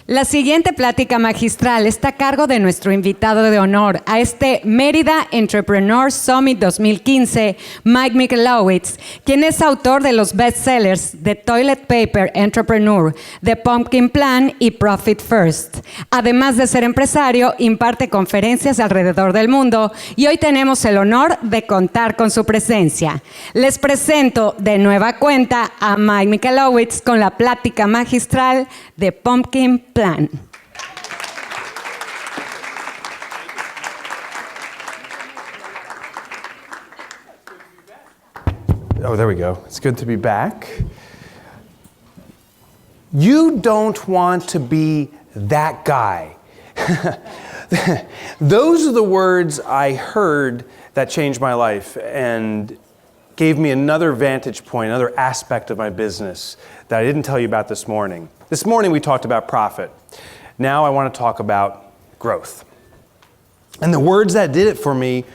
La siguiente plática magistral está a cargo de nuestro invitado de honor a este Mérida Entrepreneur Summit 2015, Mike Michalowicz, quien es autor de los bestsellers The Toilet Paper Entrepreneur, The Pumpkin Plan y Profit First. Además de ser empresario, imparte conferencias alrededor del mundo y hoy tenemos el honor de contar con su presencia. Les presento de nueva cuenta a Mike Michalowicz con la plática magistral The Pumpkin Plan. Oh, there we go. It's good to be back. You don't want to be that guy. Those are the words I heard that changed my life and gave me another vantage point, another aspect of my business that I didn't tell you about this morning. This morning we talked about profit. Now I want to talk about growth. And the words that did it for me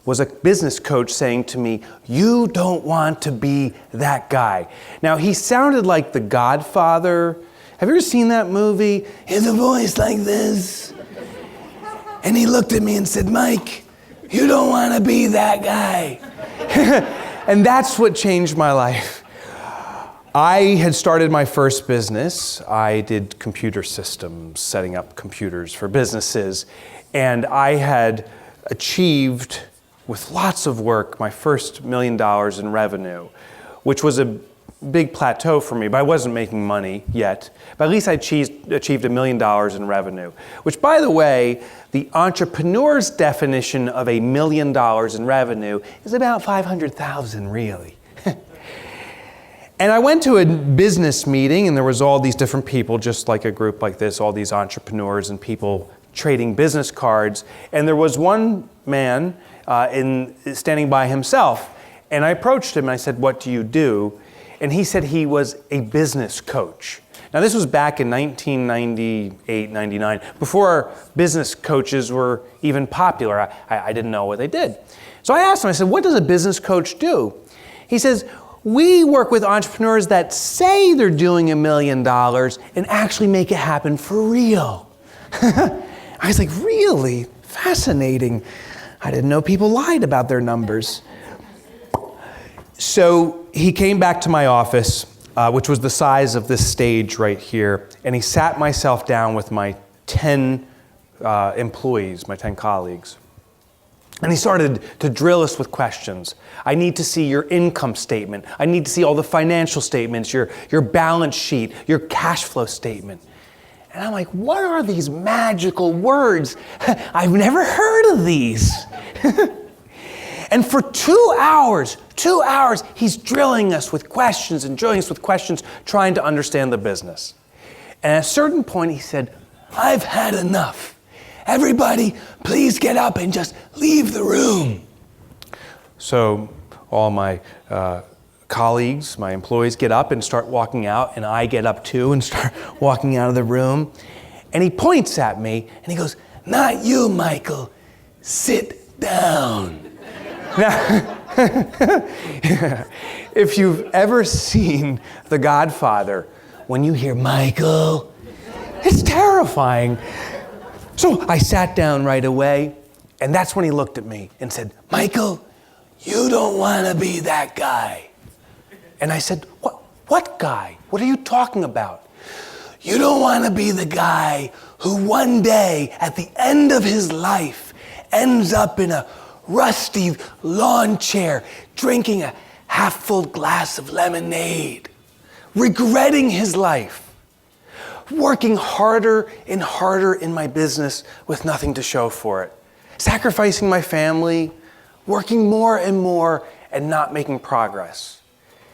was a business coach saying to me, you don't want to be that guy. Now he sounded like the Godfather. Have you ever seen that movie? He has a voice like this. And he looked at me and said, Mike, you don't want to be that guy. And that's what changed my life. I had started my first business. I did computer systems, setting up computers for businesses. And I had achieved, with lots of work, my first $1 million in revenue, which was a big plateau for me, but I wasn't making money yet. But at least I achieved $1 million in revenue, which, by the way, the entrepreneur's definition of $1 million in revenue is about 500,000, really. And I went to a business meeting, and there was all these different people, just like a group like this, all these entrepreneurs and people trading business cards. And there was one man standing by himself. And I approached him and I said, what do you do? And he said he was a business coach. Now this was back in 1998, 99, before business coaches were even popular. I didn't know what they did. So I asked him, I said, what does a business coach do? He says, we work with entrepreneurs that say they're doing $1 million and actually make it happen for real. I was like, really? Fascinating. I didn't know people lied about their numbers. So he came back to my office, which was the size of this stage right here, and he sat myself down with my 10 employees, my 10 colleagues. And he started to drill us with questions. I need to see your income statement. I need to see all the financial statements, your balance sheet, your cash flow statement. And I'm like, what are these magical words? I've never heard of these. And for 2 hours, he's drilling us with questions and drilling us with questions, trying to understand the business. And at a certain point, he said, I've had enough. Everybody, please get up and just leave the room. So all my colleagues, my employees get up and start walking out, and I get up too and start walking out of the room. And he points at me and he goes, not you, Michael, sit down. Now, if you've ever seen The Godfather, when you hear Michael, it's terrifying. So I sat down right away, and that's when he looked at me and said, Michael, you don't want to be that guy. And I said, what guy? What are you talking about? You don't want to be the guy who one day, at the end of his life, ends up in a rusty lawn chair, drinking a half-full glass of lemonade, regretting his life, working harder and harder in my business with nothing to show for it, sacrificing my family, working more and more and not making progress.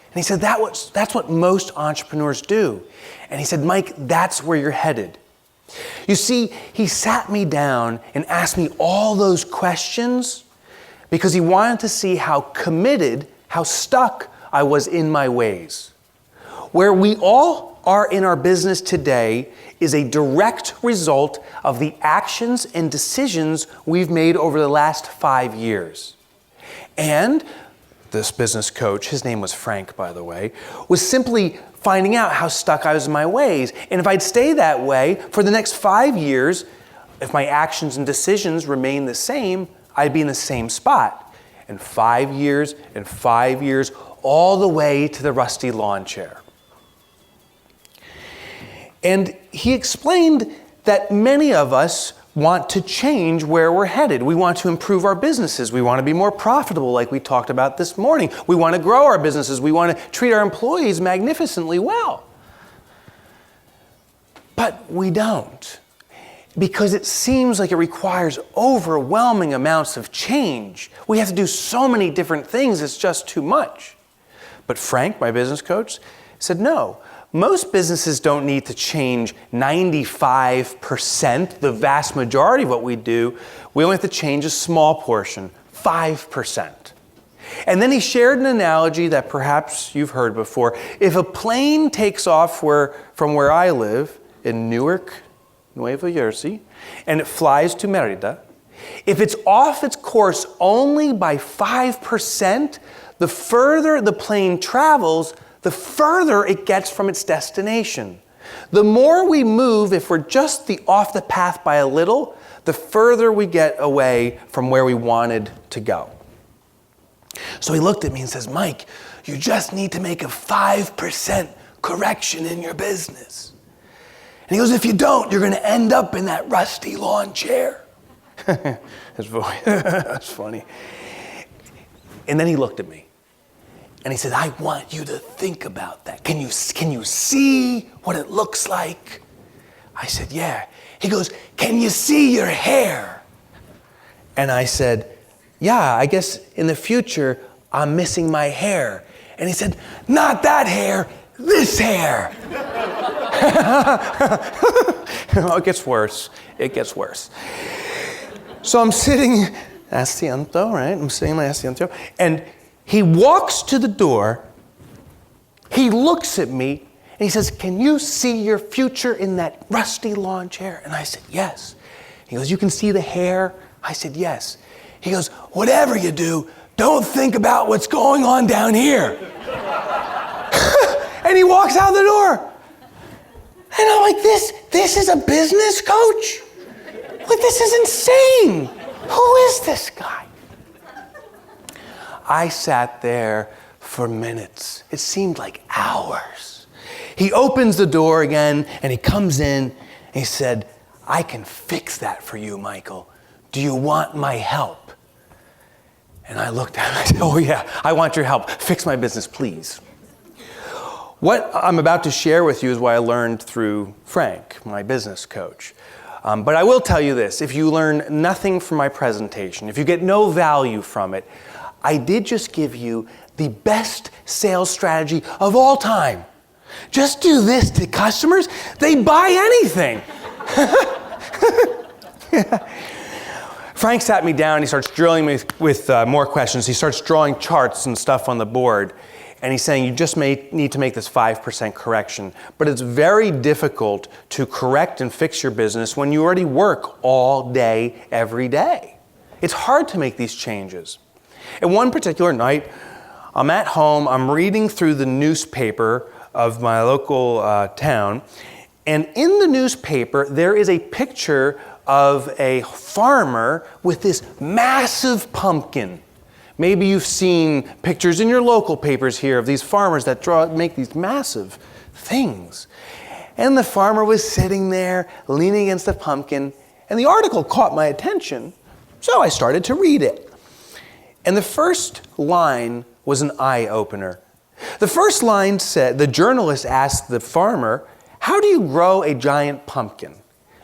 And he said, that's what most entrepreneurs do. And he said, Mike, that's where you're headed. You see, he sat me down and asked me all those questions because he wanted to see how committed, how stuck I was in my ways. Where we all are in our business today is a direct result of the actions and decisions we've made over the last 5 years. And this business coach, his name was Frank, by the way, was simply finding out how stuck I was in my ways. And if I'd stay that way for the next 5 years, if my actions and decisions remain the same, I'd be in the same spot. And 5 years, and 5 years, all the way to the rusty lawn chair. And he explained that many of us want to change where we're headed. We want to improve our businesses. We want to be more profitable, like we talked about this morning. We want to grow our businesses. We want to treat our employees magnificently well. But we don't, because it seems like it requires overwhelming amounts of change. We have to do so many different things, it's just too much. But Frank, my business coach, said no. Most businesses don't need to change 95%, the vast majority of what we do. We only have to change a small portion, 5%. And then he shared an analogy that perhaps you've heard before. If a plane takes off from where I live in Newark, Nueva Jersey, and it flies to Mérida, if it's off its course only by 5%, the further the plane travels, the further it gets from its destination. The more we move, if we're just off the path by a little, the further we get away from where we wanted to go. So he looked at me and says, Mike, you just need to make a 5% correction in your business. And he goes, if you don't, you're going to end up in that rusty lawn chair. His voice, that's funny. And then he looked at me. And he said, I want you to think about that. Can you see what it looks like? I said, yeah. He goes, can you see your hair? And I said, yeah, I guess in the future, I'm missing my hair. And he said, not that hair, this hair. Oh, it gets worse. It gets worse. So I'm sitting, asiento, right? I'm sitting in my asiento. And he walks to the door, he looks at me, and he says, can you see your future in that rusty lawn chair? And I said, yes. He goes, you can see the hair? I said, yes. He goes, whatever you do, don't think about what's going on down here. And he walks out the door. And I'm like, this is a business coach? Like, this is insane. Who is this guy? I sat there for minutes. It seemed like hours. He opens the door again, and he comes in, and he said, I can fix that for you, Michael. Do you want my help? And I looked at him and I said, oh yeah, I want your help. Fix my business, please. What I'm about to share with you is what I learned through Frank, my business coach. But I will tell you this, if you learn nothing from my presentation, if you get no value from it, I did just give you the best sales strategy of all time. Just do this to customers, they buy anything. Frank sat me down, he starts drilling me with more questions. He starts drawing charts and stuff on the board. And he's saying you just need to make this 5% correction. But it's very difficult to correct and fix your business when you already work all day, every day. It's hard to make these changes. And one particular night, I'm at home, I'm reading through the newspaper of my local town, and in the newspaper, there is a picture of a farmer with this massive pumpkin. Maybe you've seen pictures in your local papers here of these farmers that make these massive things. And the farmer was sitting there, leaning against the pumpkin, and the article caught my attention, so I started to read it. And the first line was an eye-opener. The first line said, the journalist asked the farmer, how do you grow a giant pumpkin?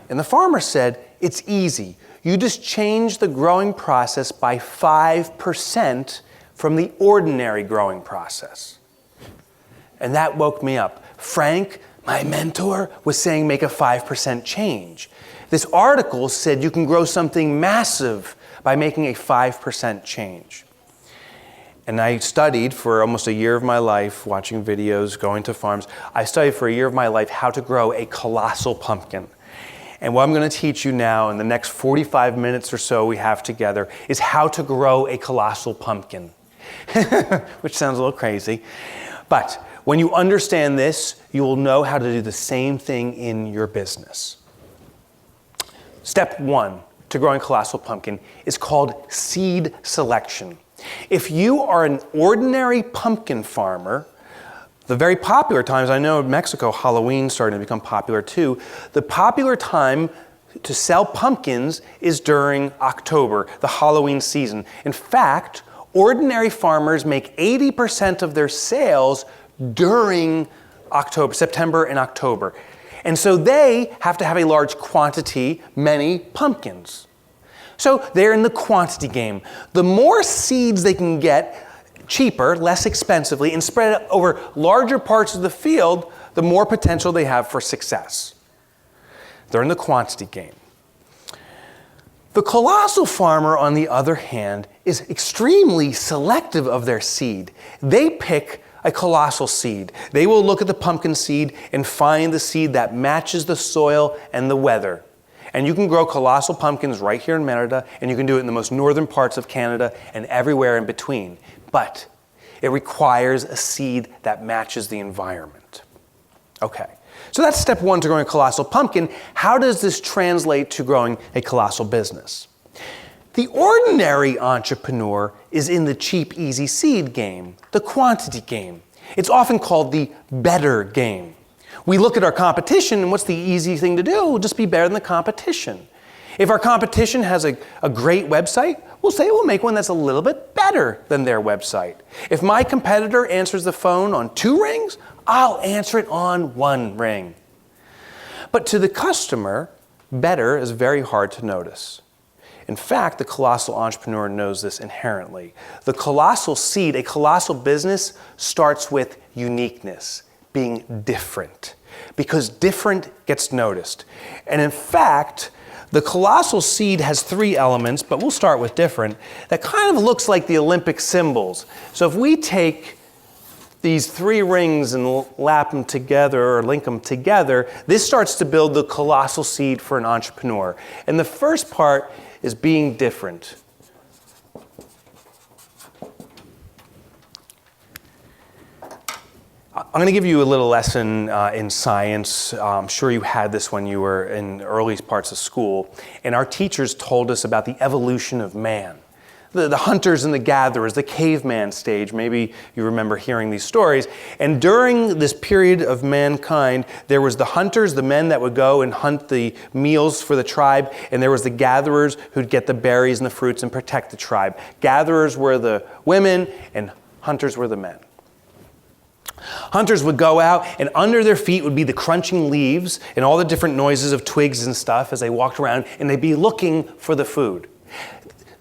And the farmer said, it's easy. You just change the growing process by 5% from the ordinary growing process. And that woke me up. Frank, my mentor, was saying make a 5% change. This article said you can grow something massive by making a 5% change. And I studied for almost a year of my life, watching videos, going to farms. I studied for a year of my life how to grow a colossal pumpkin. And what I'm going to teach you now in the next 45 minutes or so we have together is how to grow a colossal pumpkin, which sounds a little crazy. But When you understand this, you will know how to do the same thing in your business. Step 1 to growing colossal pumpkin is called seed selection. If you are an ordinary pumpkin farmer, the very popular times, I know in Mexico, Halloween's starting to become popular too. The popular time to sell pumpkins is during October, the Halloween season. In fact, ordinary farmers make 80% of their sales during October, September and October. And so they have to have a large quantity, many pumpkins. So they're in the quantity game. The more seeds they can get cheaper, less expensively, and spread it over larger parts of the field, the more potential they have for success. They're in the quantity game. The colossal farmer, on the other hand, is extremely selective of their seed. They pick a colossal seed. They will look at the pumpkin seed and find the seed that matches the soil and the weather. And you can grow colossal pumpkins right here in Mérida, and you can do it in the most northern parts of Canada and everywhere in between. But it requires a seed that matches the environment. Okay, so that's step 1 to growing a colossal pumpkin. How does this translate to growing a colossal business? The ordinary entrepreneur is in the cheap, easy seed game, the quantity game. It's often called the better game. We look at our competition, and what's the easy thing to do? We'll just be better than the competition. If our competition has a great website, we'll say we'll make one that's a little bit better than their website. If my competitor answers the phone on 2 rings, I'll answer it on 1 ring. But to the customer, better is very hard to notice. In fact, the colossal entrepreneur knows this inherently. The colossal seed, a colossal business, starts with uniqueness, being different, because different gets noticed. And in fact, the colossal seed has 3 elements, but we'll start with different, that kind of looks like the Olympic symbols. So if we take these 3 rings and lap them together or link them together, this starts to build the colossal seed for an entrepreneur. And the first part is being different. I'm going to give you a little lesson in science. I'm sure you had this when you were in early parts of school. And our teachers told us about the evolution of man. The hunters and the gatherers, the caveman stage. Maybe you remember hearing these stories. And during this period of mankind, there was the hunters, the men that would go and hunt the meals for the tribe, and there was the gatherers who'd get the berries and the fruits and protect the tribe. Gatherers were the women, and hunters were the men. Hunters would go out, and under their feet would be the crunching leaves and all the different noises of twigs and stuff as they walked around, and they'd be looking for the food.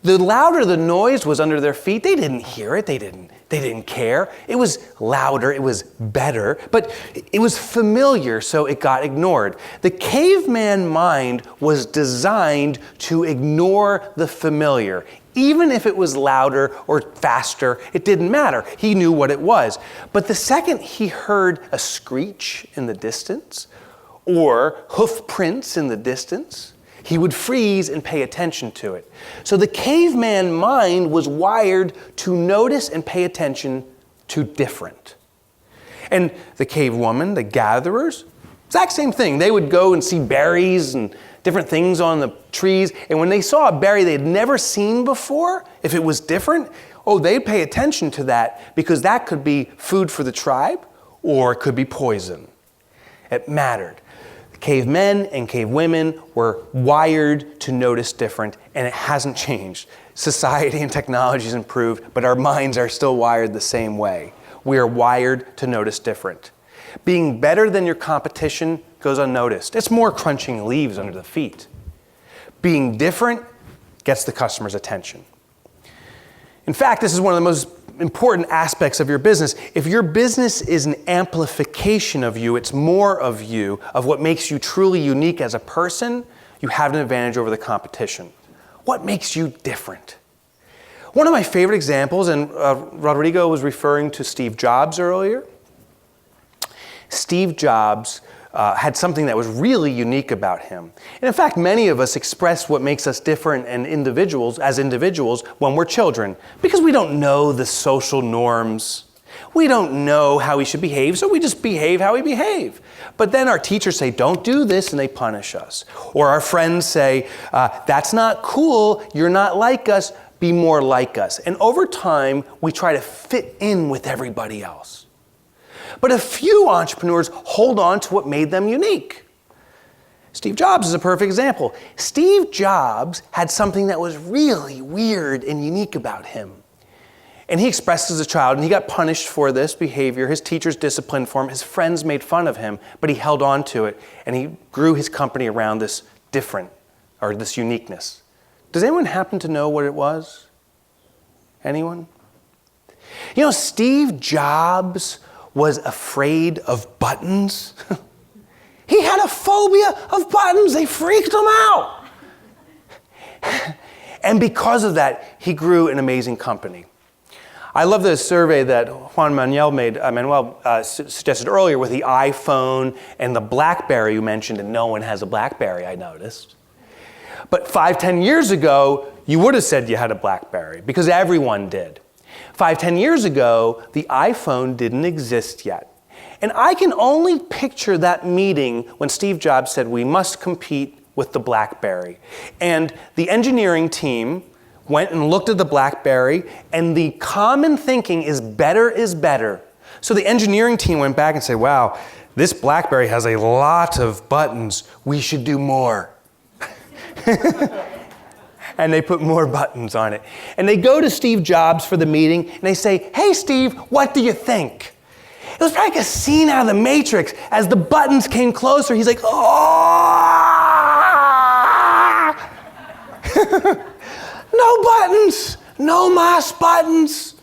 The louder the noise was under their feet, they didn't hear it, they didn't care. It was louder, it was better, but it was familiar, so it got ignored. The caveman mind was designed to ignore the familiar. Even if it was louder or faster, it didn't matter. He knew what it was. But the second he heard a screech in the distance or hoof prints in the distance, he would freeze and pay attention to it. So the caveman mind was wired to notice and pay attention to different. And the cave woman, the gatherers, exact same thing. They would go and see berries and different things on the trees. And when they saw a berry they had never seen before, if it was different, they'd pay attention to that because that could be food for the tribe or it could be poison. It mattered. Cavemen and cave women were wired to notice different, and it hasn't changed. Society and technology has improved, but our minds are still wired the same way. We are wired to notice different. Being better than your competition goes unnoticed. It's more crunching leaves under the feet. Being different gets the customer's attention. In fact, this is one of the most important aspects of your business. If your business is an amplification of you, it's more of you, of what makes you truly unique as a person, you have an advantage over the competition. What makes you different? One of my favorite examples, and Rodrigo was referring to Steve Jobs earlier. Steve Jobs had something that was really unique about him. And in fact, many of us express what makes us different as individuals when we're children, because we don't know the social norms. We don't know how we should behave, so we just behave how we behave. But then our teachers say, don't do this, and they punish us. Or our friends say, that's not cool, you're not like us, be more like us. And over time, we try to fit in with everybody else. But a few entrepreneurs hold on to what made them unique. Steve Jobs is a perfect example. Steve Jobs had something that was really weird and unique about him. And he expressed as a child, and he got punished for this behavior. His teachers disciplined for him. His friends made fun of him, but he held on to it, and he grew his company around this this uniqueness. Does anyone happen to know what it was? Anyone? You know, Steve Jobs was afraid of buttons. He had a phobia of buttons. They freaked him out. And because of that, he grew an amazing company. I love the survey that Manuel suggested earlier with the iPhone and the BlackBerry you mentioned, and no one has a BlackBerry, I noticed. But 5-10 years ago, you would have said you had a BlackBerry because everyone did. 5-10 years ago, the iPhone didn't exist yet. And I can only picture that meeting when Steve Jobs said, we must compete with the BlackBerry. And the engineering team went and looked at the BlackBerry, and the common thinking is better. So the engineering team went back and said, wow, this BlackBerry has a lot of buttons. We should do more. And they put more buttons on it. And they go to Steve Jobs for the meeting, and they say, hey, Steve, what do you think? It was probably like a scene out of The Matrix. As the buttons came closer, he's like, oh! No buttons, no mas buttons.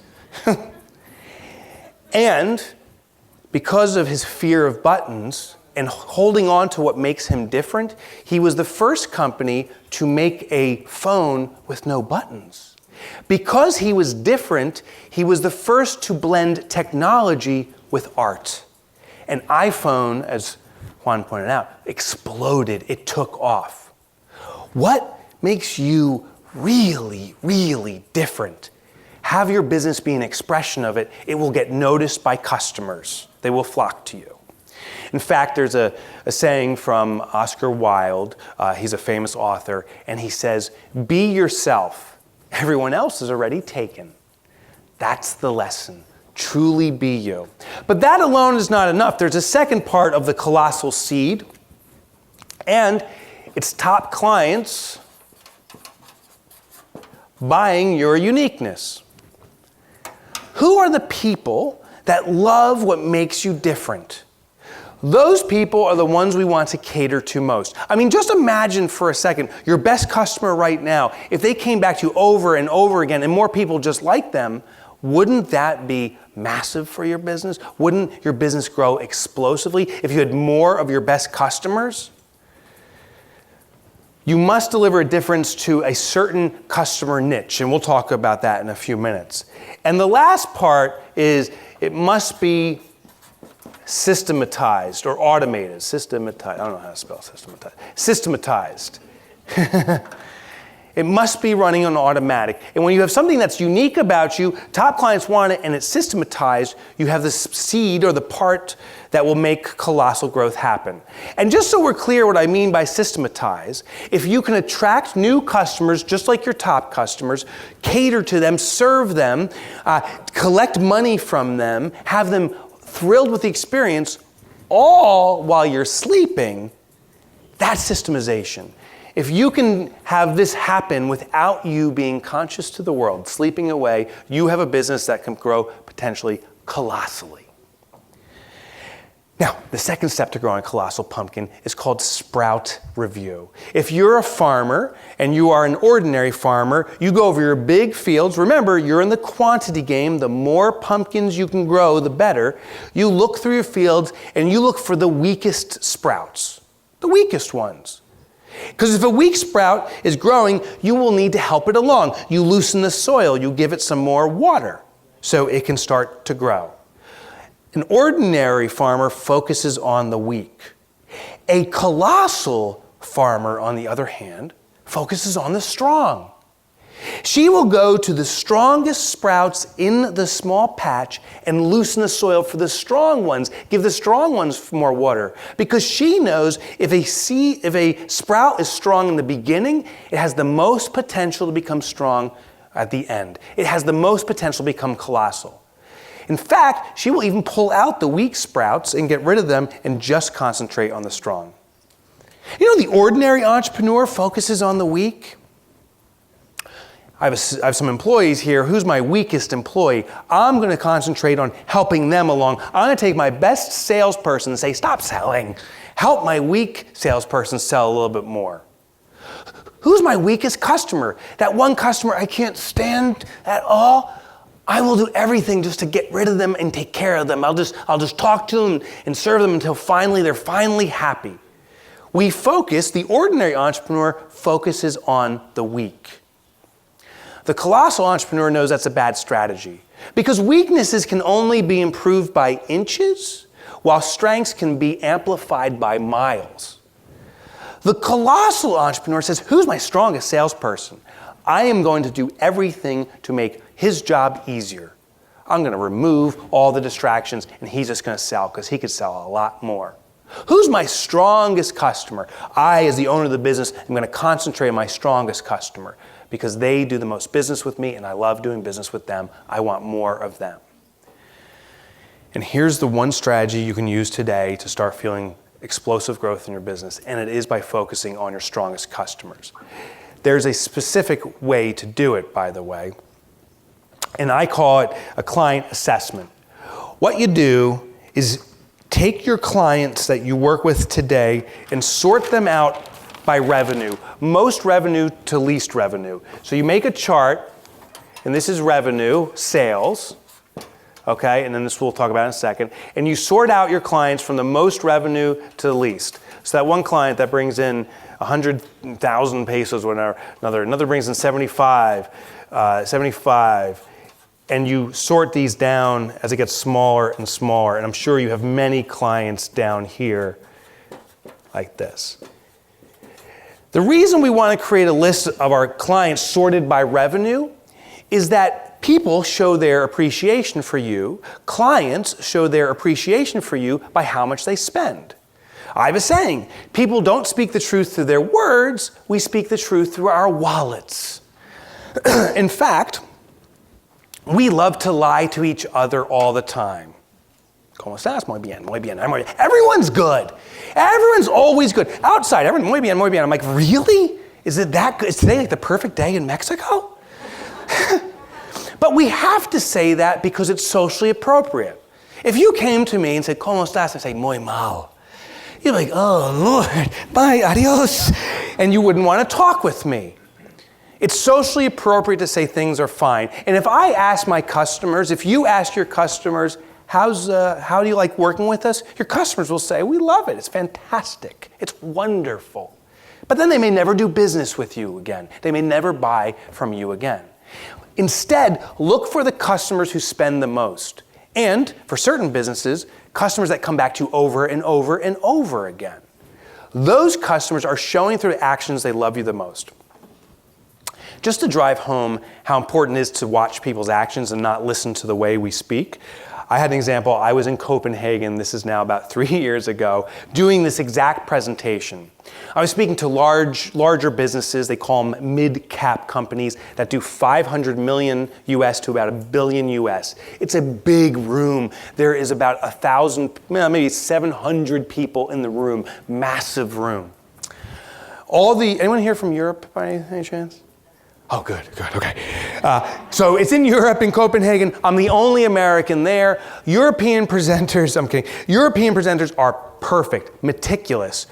And because of his fear of buttons and holding on to what makes him different, he was the first company to make a phone with no buttons. Because he was different, he was the first to blend technology with art. An iPhone, as Juan pointed out, exploded. It took off. What makes you really, really different? Have your business be an expression of it. It will get noticed by customers. They will flock to you. In fact, there's a saying from Oscar Wilde. He's a famous author, and he says, be yourself. Everyone else is already taken. That's the lesson. Truly be you. But that alone is not enough. There's a second part of the colossal seed, and it's top clients buying your uniqueness. Who are the people that love what makes you different? Those people are the ones we want to cater to most. I mean, just imagine for a second, your best customer right now, if they came back to you over and over again and more people just like them, wouldn't that be massive for your business? Wouldn't your business grow explosively if you had more of your best customers? You must deliver a difference to a certain customer niche, and we'll talk about that in a few minutes. And the last part is it must be systematized or automated. Systematized. I don't know how to spell systematized. Systematized. It must be running on automatic. And when you have something that's unique about you, top clients want it, and it's systematized, you have the seed or the part that will make colossal growth happen. And just so we're clear what I mean by systematize, if you can attract new customers, just like your top customers, cater to them, serve them, collect money from them, have them thrilled with the experience, all while you're sleeping, that's systemization. If you can have this happen without you being conscious to the world, sleeping away, you have a business that can grow potentially colossally. Now, the second step to growing a colossal pumpkin is called sprout review. If you're a farmer and you are an ordinary farmer, you go over your big fields. Remember, you're in the quantity game. The more pumpkins you can grow, the better. You look through your fields and you look for the weakest sprouts, the weakest ones. Because if a weak sprout is growing, you will need to help it along. You loosen the soil, you give it some more water so it can start to grow. An ordinary farmer focuses on the weak. A colossal farmer, on the other hand, focuses on the strong. She will go to the strongest sprouts in the small patch and loosen the soil for the strong ones, give the strong ones more water. Because she knows if a sprout is strong in the beginning, it has the most potential to become strong at the end. It has the most potential to become colossal. In fact, she will even pull out the weak sprouts and get rid of them and just concentrate on the strong. You know, the ordinary entrepreneur focuses on the weak. I have some employees here. Who's my weakest employee? I'm going to concentrate on helping them along. I'm going to take my best salesperson and say, stop selling. Help my weak salesperson sell a little bit more. Who's my weakest customer? That one customer I can't stand at all. I will do everything just to get rid of them and take care of them. I'll just talk to them and serve them until they're finally happy. The ordinary entrepreneur focuses on the weak. The colossal entrepreneur knows that's a bad strategy because weaknesses can only be improved by inches, while strengths can be amplified by miles. The colossal entrepreneur says, who's my strongest salesperson? I am going to do everything to make his job easier. I'm going to remove all the distractions and he's just going to sell because he could sell a lot more. Who's my strongest customer? I, as the owner of the business, am going to concentrate on my strongest customer because they do the most business with me and I love doing business with them. I want more of them. And here's the one strategy you can use today to start feeling explosive growth in your business, and it is by focusing on your strongest customers. There's a specific way to do it, by the way, and I call it a client assessment. What you do is take your clients that you work with today and sort them out by revenue, most revenue to least revenue. So you make a chart, and this is revenue, sales, okay, and then this we'll talk about in a second, and you sort out your clients from the most revenue to the least. So that one client that brings in 100,000 pesos or another brings in 75, and you sort these down as it gets smaller and smaller, and I'm sure you have many clients down here like this. The reason we want to create a list of our clients sorted by revenue is that people show their appreciation for you, clients show their appreciation for you by how much they spend. I have a saying, people don't speak the truth through their words, we speak the truth through our wallets. In fact, we love to lie to each other all the time. ¿Cómo estás? Muy bien, muy bien. Everyone's good. Everyone's always good. Outside, everyone, muy bien, muy bien. I'm like, really? Is it that good? Is today like the perfect day in Mexico? But we have to say that because it's socially appropriate. If you came to me and said, ¿Cómo estás? I say, muy mal. You're like, oh, Lord, bye, adios. And you wouldn't want to talk with me. It's socially appropriate to say things are fine. And if I ask my customers, if you ask your customers, how do you like working with us? Your customers will say, we love it. It's fantastic. It's wonderful. But then they may never do business with you again. They may never buy from you again. Instead, look for the customers who spend the most. And for certain businesses, customers that come back to you over and over and over again. Those customers are showing through actions they love you the most. Just to drive home how important it is to watch people's actions and not listen to the way we speak, I had an example. I was in Copenhagen, this is now about 3 years ago, doing this exact presentation. I was speaking to larger businesses, they call them mid-cap companies that do 500 million US to about $1 billion US. It's a big room. There is about 1,000, maybe 700 people in the room, massive room. Anyone here from Europe by any chance? Oh, good, okay. So it's in Europe, in Copenhagen. I'm the only American there. European presenters are perfect, meticulous,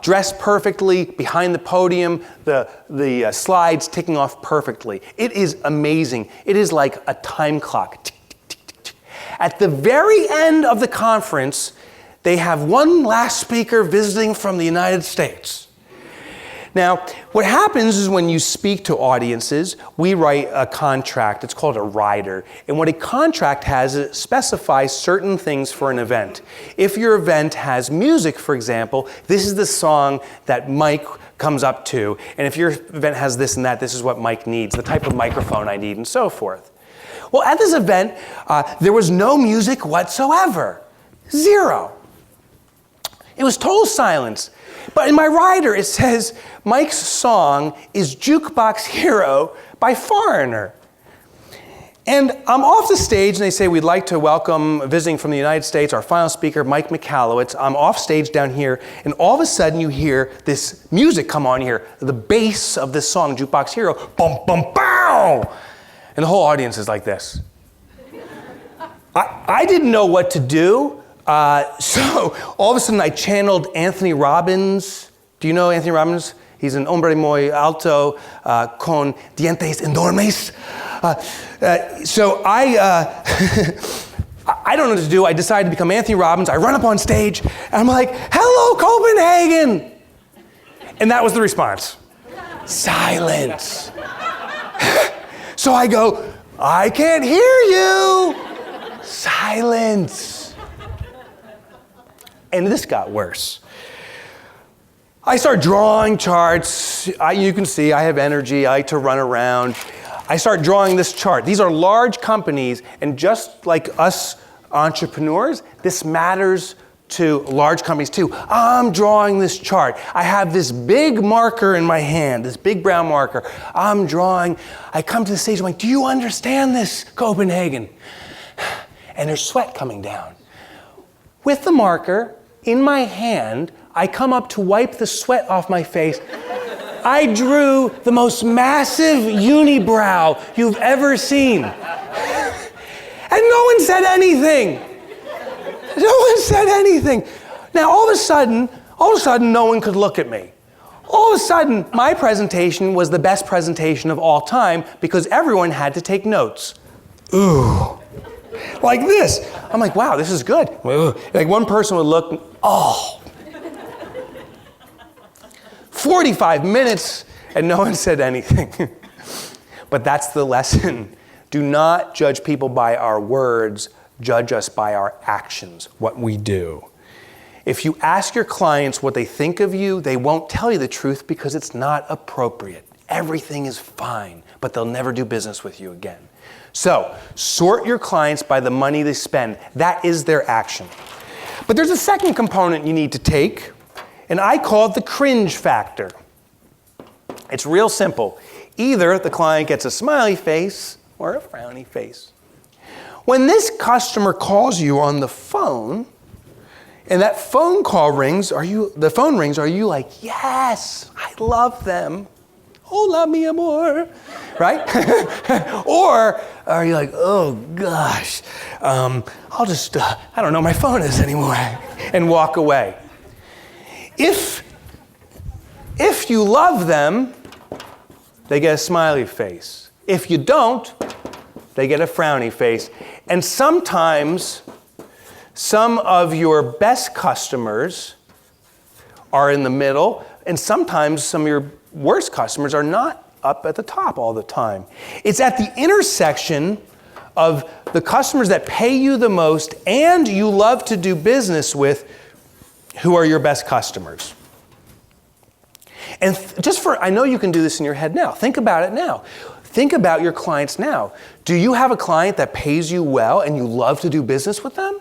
dressed perfectly, behind the podium, the slides ticking off perfectly. It is amazing. It is like a time clock. Tick, tick, tick, tick, tick. At the very end of the conference, they have one last speaker visiting from the United States. Now, what happens is when you speak to audiences, we write a contract. It's called a rider. And what a contract has, it specifies certain things for an event. If your event has music, for example, this is the song that Mike comes up to. And if your event has this and that, this is what Mike needs, the type of microphone I need, and so forth. Well, at this event, there was no music whatsoever. Zero. It was total silence. But in my rider, it says, Mike's song is Jukebox Hero by Foreigner. And I'm off the stage, and they say, we'd like to welcome, visiting from the United States, our final speaker, Mike Michalowicz. I'm off stage down here, and all of a sudden you hear this music come on here, the bass of this song, Jukebox Hero, bum, bum, bow! And the whole audience is like this. I didn't know what to do. So all of a sudden I channeled Anthony Robbins. Do you know Anthony Robbins? He's un hombre muy alto con dientes enormes. So I don't know what to do. I decided to become Anthony Robbins. I run up on stage and I'm like, hello, Copenhagen. And that was the response. Silence. So I go, I can't hear you. Silence. And this got worse. I start drawing charts. You can see I have energy. I like to run around. I start drawing this chart. These are large companies, and just like us entrepreneurs, this matters to large companies too. I'm drawing this chart. I have this big marker in my hand, this big brown marker. I'm drawing. I come to the stage, I'm like, do you understand this, Copenhagen? And there's sweat coming down. With the marker in my hand, I come up to wipe the sweat off my face. I drew the most massive unibrow you've ever seen. And no one said anything. No one said anything. Now, all of a sudden, no one could look at me. All of a sudden, my presentation was the best presentation of all time because everyone had to take notes. Ooh. Like this. I'm like, wow, this is good. Like one person would look, oh. 45 minutes and no one said anything. But that's the lesson. Do not judge people by our words. Judge us by our actions, what we do. If you ask your clients what they think of you, they won't tell you the truth because it's not appropriate. Everything is fine, but they'll never do business with you again. So, sort your clients by the money they spend. That is their action. But there's a second component you need to take, and I call it the cringe factor. It's real simple. Either the client gets a smiley face or a frowny face. When this customer calls you on the phone, and that phone call rings, are you like, yes, I love them. Hola, mi amor, right? Or are you like, oh gosh, I'll just, I don't know where my phone is anymore, and walk away. If you love them, they get a smiley face. If you don't, they get a frowny face. And sometimes, some of your best customers are in the middle, and sometimes some of your worst customers are not up at the top all the time. It's at the intersection of the customers that pay you the most and you love to do business with who are your best customers. And I know you can do this in your head now. Think about it now. Think about your clients now. Do you have a client that pays you well and you love to do business with them?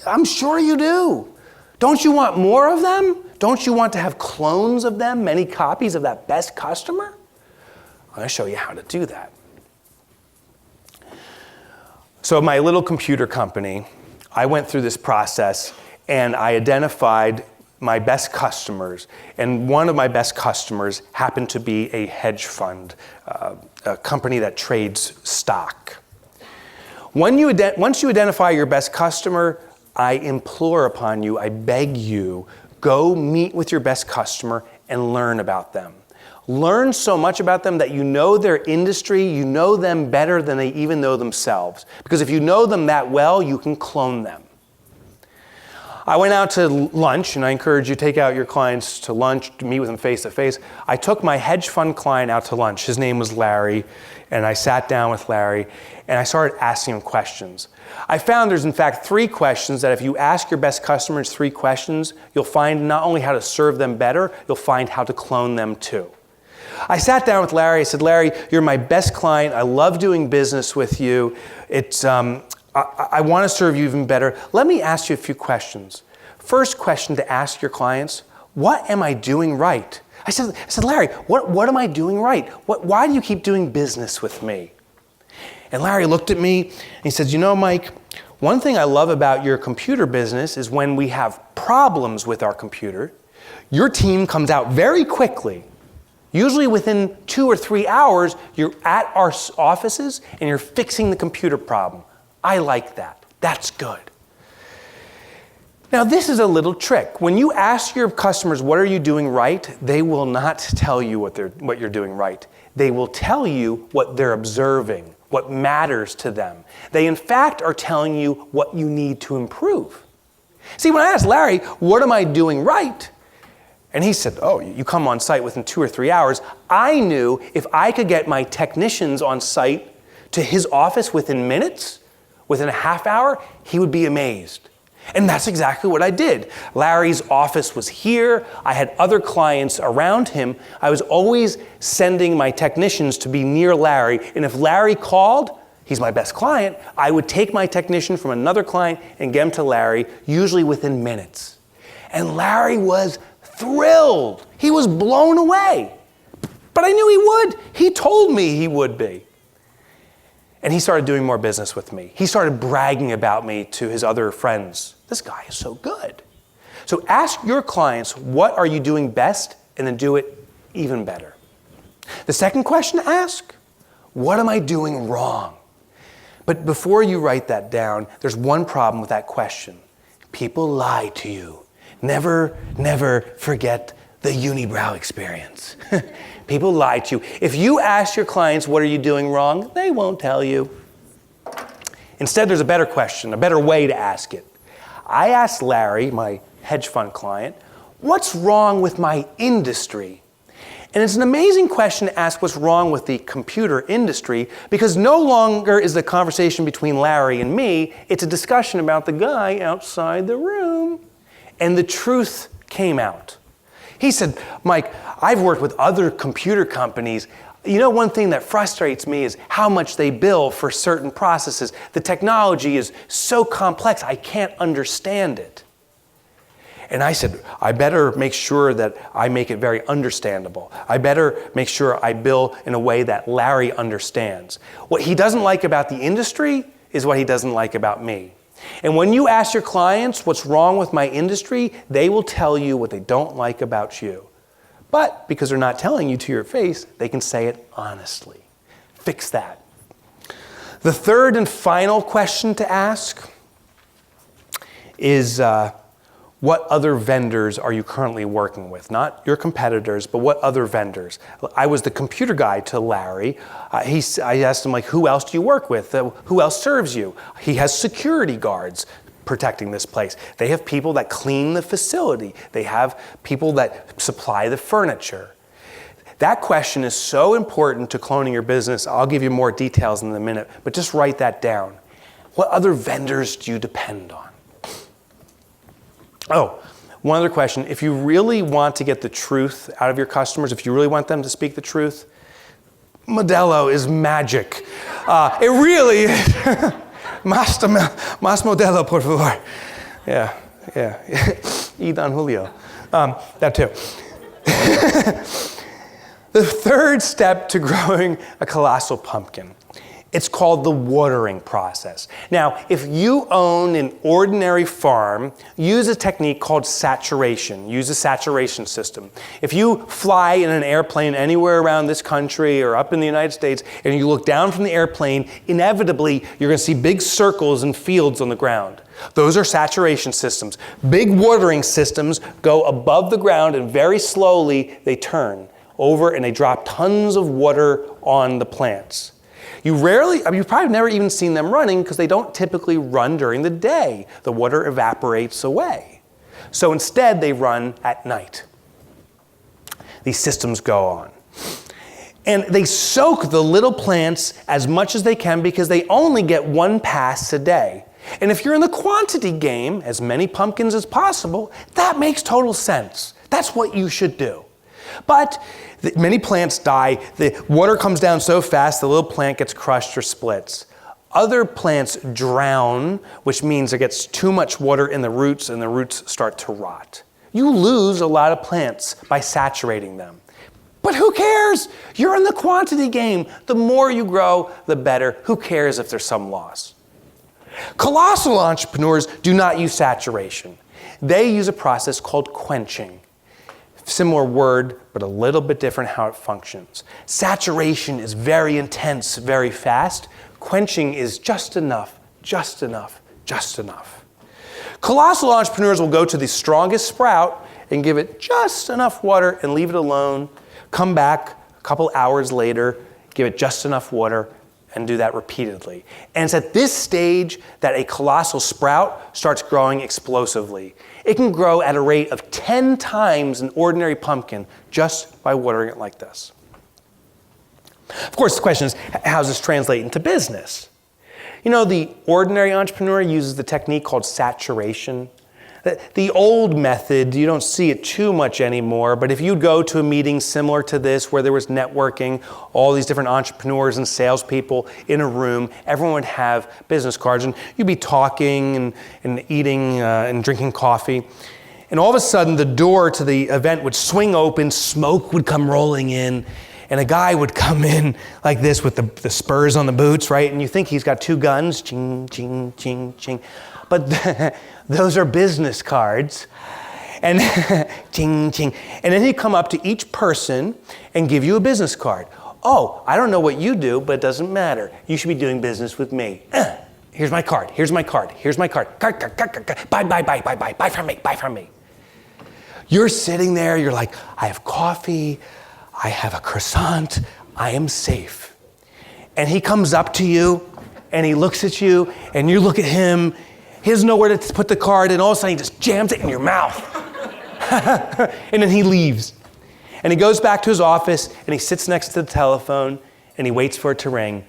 I'm sure you do. Don't you want more of them? Don't you want to have clones of them, many copies of that best customer? I'm going to show you how to do that. So my little computer company, I went through this process and I identified my best customers. And one of my best customers happened to be a hedge fund, a company that trades stock. Once you identify your best customer, I implore upon you, I beg you, go meet with your best customer and learn about them. Learn so much about them that you know their industry, you know them better than they even know themselves. Because if you know them that well, you can clone them. I went out to lunch, and I encourage you to take out your clients to lunch, to meet with them face to face. I took my hedge fund client out to lunch. His name was Larry, and I sat down with Larry, and I started asking him questions. I found there's in fact 3 questions that if you ask your best customers 3 questions, you'll find not only how to serve them better, you'll find how to clone them too. I sat down with Larry. I said, Larry, you're my best client. I love doing business with you. I want to serve you even better. Let me ask you a few questions. First question to ask your clients, what am I doing right? I said, Larry, what am I doing right? Why do you keep doing business with me? And Larry looked at me and he said, you know, Mike, one thing I love about your computer business is when we have problems with our computer, your team comes out very quickly. Usually within 2 or 3 hours, you're at our offices and you're fixing the computer problem. I like that. That's good. Now, this is a little trick. When you ask your customers, what are you doing right? They will not tell you what you're doing right. They will tell you what they're observing, what matters to them. They, in fact, are telling you what you need to improve. See, when I asked Larry, what am I doing right? And he said, oh, you come on site within 2 or 3 hours. I knew if I could get my technicians on site to his office within minutes, within a half hour, he would be amazed. And that's exactly what I did. Larry's office was here. I had other clients around him. I was always sending my technicians to be near Larry. And if Larry called, he's my best client, I would take my technician from another client and get him to Larry, usually within minutes. And Larry was thrilled. He was blown away. But I knew he would. He told me he would be. And he started doing more business with me. He started bragging about me to his other friends. This guy is so good. So ask your clients, what are you doing best? And then do it even better. The second question to ask, what am I doing wrong? But before you write that down, there's one problem with that question. People lie to you. Never, never forget the unibrow experience. People lie to you. If you ask your clients, what are you doing wrong? They won't tell you. Instead, there's a better question, a better way to ask it. I asked Larry, my hedge fund client, what's wrong with my industry? And it's an amazing question to ask what's wrong with the computer industry, because no longer is the conversation between Larry and me, it's a discussion about the guy outside the room. And the truth came out. He said, Mike, I've worked with other computer companies. You know, one thing that frustrates me is how much they bill for certain processes. The technology is so complex, I can't understand it. And I said, I better make sure that I make it very understandable. I better make sure I bill in a way that Larry understands. What he doesn't like about the industry is what he doesn't like about me. And when you ask your clients what's wrong with my industry, they will tell you what they don't like about you. But because they're not telling you to your face, they can say it honestly. Fix that. The third and final question to ask is, what other vendors are you currently working with? Not your competitors, but what other vendors? I was the computer guy to Larry. I asked him, like, who else do you work with? Who else serves you? He has security guards protecting this place. They have people that clean the facility. They have people that supply the furniture. That question is so important to cloning your business. I'll give you more details in a minute, but just write that down. What other vendors do you depend on? Oh, one other question. If you really want to get the truth out of your customers, if you really want them to speak the truth, Modelo is magic. It really is. Más Modelo, por favor. Yeah. Y Don Julio. That too. The third step to growing a colossal pumpkin. It's called the watering process. Now, if you own an ordinary farm, use a technique called saturation. Use a saturation system. If you fly in an airplane anywhere around this country or up in the United States, and you look down from the airplane, inevitably, you're going to see big circles and fields on the ground. Those are saturation systems. Big watering systems go above the ground, and very slowly they turn over and they drop tons of water on the plants. You've probably never even seen them running because they don't typically run during the day. The water evaporates away. So instead, they run at night. These systems go on. And they soak the little plants as much as they can because they only get one pass a day. And if you're in the quantity game, as many pumpkins as possible, that makes total sense. That's what you should do. But many plants die. The water comes down so fast, the little plant gets crushed or splits. Other plants drown, which means there gets too much water in the roots and the roots start to rot. You lose a lot of plants by saturating them. But who cares? You're in the quantity game. The more you grow, the better. Who cares if there's some loss? Colossal entrepreneurs do not use saturation. They use a process called quenching. Similar word, but a little bit different how it functions. Saturation is very intense, very fast. Quenching is just enough, just enough, just enough. Colossal entrepreneurs will go to the strongest sprout and give it just enough water and leave it alone. Come back a couple hours later, give it just enough water, and do that repeatedly. And it's at this stage that a colossal sprout starts growing explosively. It can grow at a rate of 10 times an ordinary pumpkin just by watering it like this. Of course, the question is, how does this translate into business? You know, the ordinary entrepreneur uses the technique called saturation. The old method, you don't see it too much anymore, but if you go to a meeting similar to this where there was networking, all these different entrepreneurs and salespeople in a room, everyone would have business cards and you'd be talking and eating and drinking coffee. And all of a sudden the door to the event would swing open, smoke would come rolling in, and a guy would come in like this with the spurs on the boots, right? And you think he's got two guns, ching, ching, ching, ching. But those are business cards. And ching, ching. And then he'd come up to each person and give you a business card. Oh, I don't know what you do, but it doesn't matter. You should be doing business with me. Here's my card, here's my card, here's my card. Card. Buy from me. You're sitting there, you're like, I have coffee, I have a croissant, I am safe. And he comes up to you and he looks at you and you look at him. He doesn't know where to put the card, and all of a sudden he just jams it in your mouth. And then he leaves. And he goes back to his office, and he sits next to the telephone, and he waits for it to ring,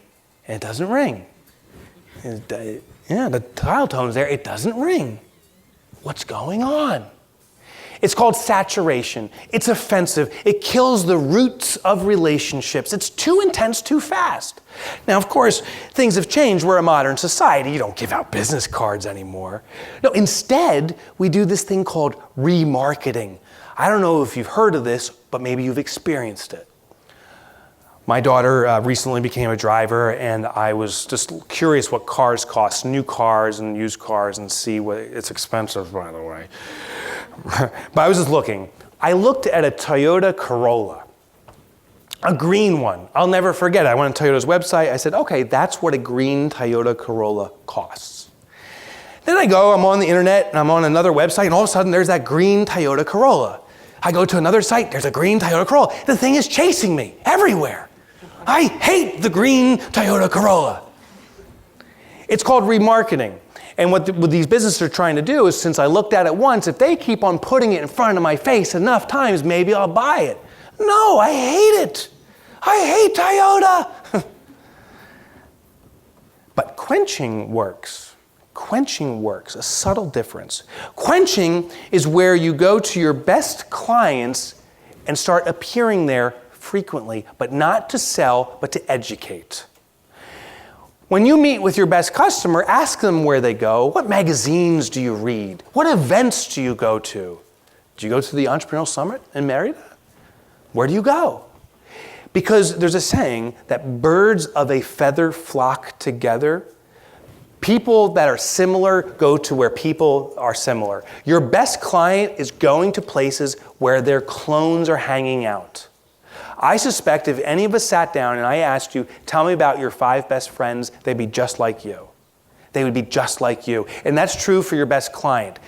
and it doesn't ring. The dial tone's there, it doesn't ring. What's going on? It's called saturation. It's offensive. It kills the roots of relationships. It's too intense, too fast. Now, of course, things have changed. We're a modern society. You don't give out business cards anymore. No, instead, we do this thing called remarketing. I don't know if you've heard of this, but maybe you've experienced it. My daughter recently became a driver, and I was just curious what cars cost, new cars and used cars, and see what it's expensive, by the way. But I was just looking. I looked at a Toyota Corolla, a green one. I'll never forget it. I went on Toyota's website. I said, okay, that's what a green Toyota Corolla costs. Then I'm on the internet, and I'm on another website, and all of a sudden there's that green Toyota Corolla. I go to another site, there's a green Toyota Corolla. The thing is chasing me everywhere. I hate the green Toyota Corolla. It's called remarketing. And what these businesses are trying to do is, since I looked at it once, if they keep on putting it in front of my face enough times, maybe I'll buy it. No, I hate it. I hate Toyota. But quenching works. Quenching works, a subtle difference. Quenching is where you go to your best clients and start appearing there frequently, but not to sell, but to educate. When you meet with your best customer, ask them where they go. What magazines do you read? What events do you go to? Do you go to the Entrepreneurial Summit in Mérida? Where do you go? Because there's a saying that birds of a feather flock together. People that are similar go to where people are similar. Your best client is going to places where their clones are hanging out. I suspect if any of us sat down and I asked you, tell me about your 5 best friends, they'd be just like you. They would be just like you. And that's true for your best client.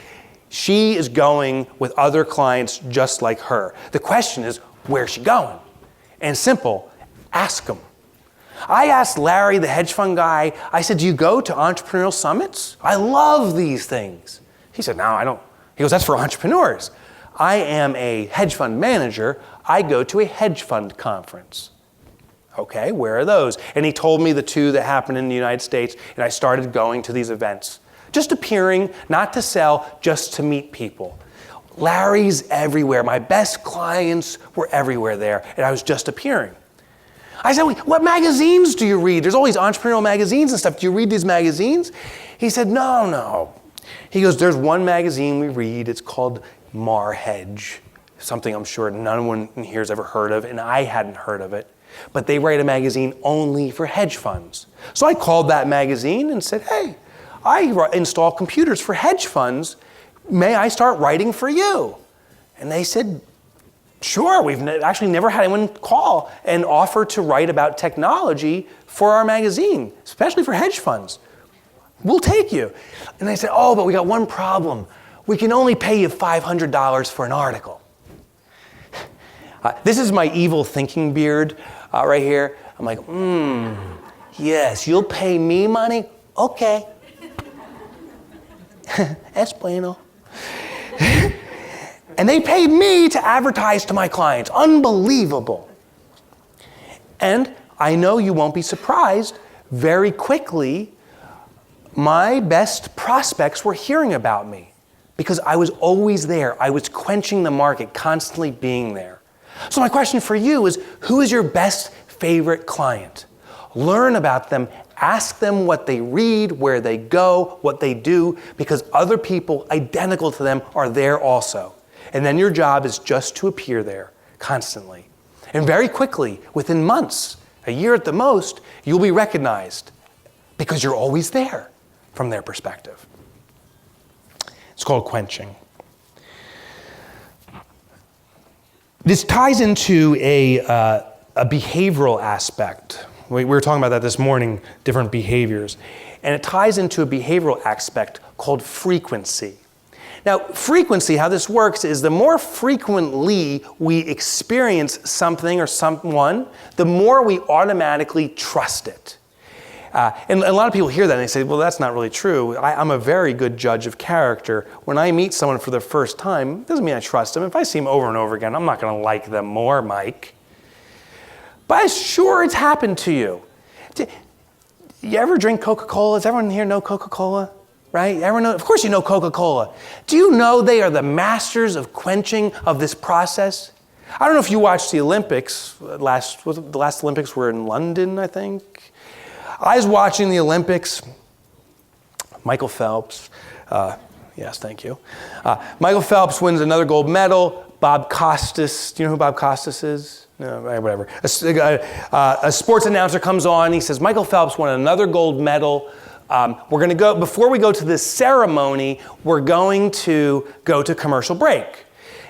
She is going with other clients just like her. The question is, where's she going? And simple, ask them. I asked Larry, the hedge fund guy, I said, do you go to entrepreneurial summits? I love these things. He said, no, I don't. He goes, that's for entrepreneurs. I am a hedge fund manager. I go to a hedge fund conference. Okay, where are those? And he told me the two that happen in the United States, and I started going to these events. Just appearing, not to sell, just to meet people. Larry's everywhere. My best clients were everywhere there, and I was just appearing. I said, what magazines do you read? There's always entrepreneurial magazines and stuff. Do you read these magazines? He said, no. He goes, there's one magazine we read. It's called Marhedge, something I'm sure no one in here has ever heard of, and I hadn't heard of it. But they write a magazine only for hedge funds. So I called that magazine and said, hey, I install computers for hedge funds. May I start writing for you? And they said, sure. We've actually never had anyone call and offer to write about technology for our magazine, especially for hedge funds. We'll take you. And they said, oh, but we got one problem. We can only pay you $500 for an article. This is my evil thinking beard right here. I'm like, yes, you'll pay me money? Okay. Es bueno. And they paid me to advertise to my clients. Unbelievable. And I know you won't be surprised, very quickly, my best prospects were hearing about me because I was always there. I was quenching the market, constantly being there. So my question for you is, who is your best favorite client? Learn about them. Ask them what they read, where they go, what they do, because other people identical to them are there also. And then your job is just to appear there constantly. And very quickly, within months, a year at the most, you'll be recognized because you're always there from their perspective. It's called quenching. This ties into a behavioral aspect. We were talking about that this morning, different behaviors. And it ties into a behavioral aspect called frequency. Now, frequency, how this works is the more frequently we experience something or someone, the more we automatically trust it. And a lot of people hear that and they say, well, that's not really true. I'm a very good judge of character. When I meet someone for the first time, it doesn't mean I trust them. If I see them over and over again, I'm not going to like them more, Mike. But I'm sure it's happened to you. You ever drink Coca-Cola? Does everyone here know Coca-Cola? Right? Everyone know? Of course you know Coca-Cola. Do you know they are the masters of quenching of this process? I don't know if you watched the Olympics. The last Olympics were in London, I think. I was watching the Olympics. Michael Phelps. Yes, thank you. Michael Phelps wins another gold medal. Bob Costas. Do you know who Bob Costas is? No, whatever. A sports announcer comes on. He says, Michael Phelps won another gold medal. We're going to go, before we go to this ceremony, we're going to go to commercial break.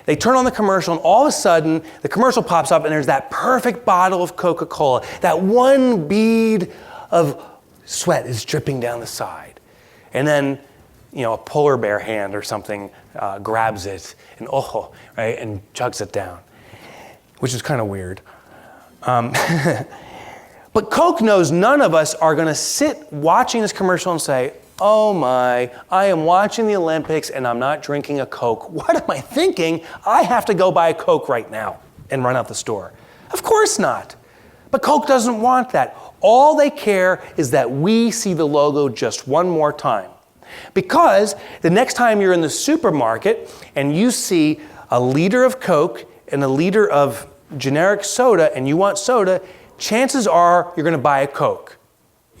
They turn on the commercial, and all of a sudden, the commercial pops up, and there's that perfect bottle of Coca-Cola. That one bead of sweat is dripping down the side. And then, a polar bear hand or something grabs it, and right, and chugs it down, which is kind of weird. But Coke knows none of us are going to sit watching this commercial and say, oh my, I am watching the Olympics and I'm not drinking a Coke. What am I thinking? I have to go buy a Coke right now and run out the store. Of course not. But Coke doesn't want that. All they care is that we see the logo just one more time. Because the next time you're in the supermarket and you see a liter of Coke and a liter of generic soda and you want soda, chances are you're going to buy a Coke.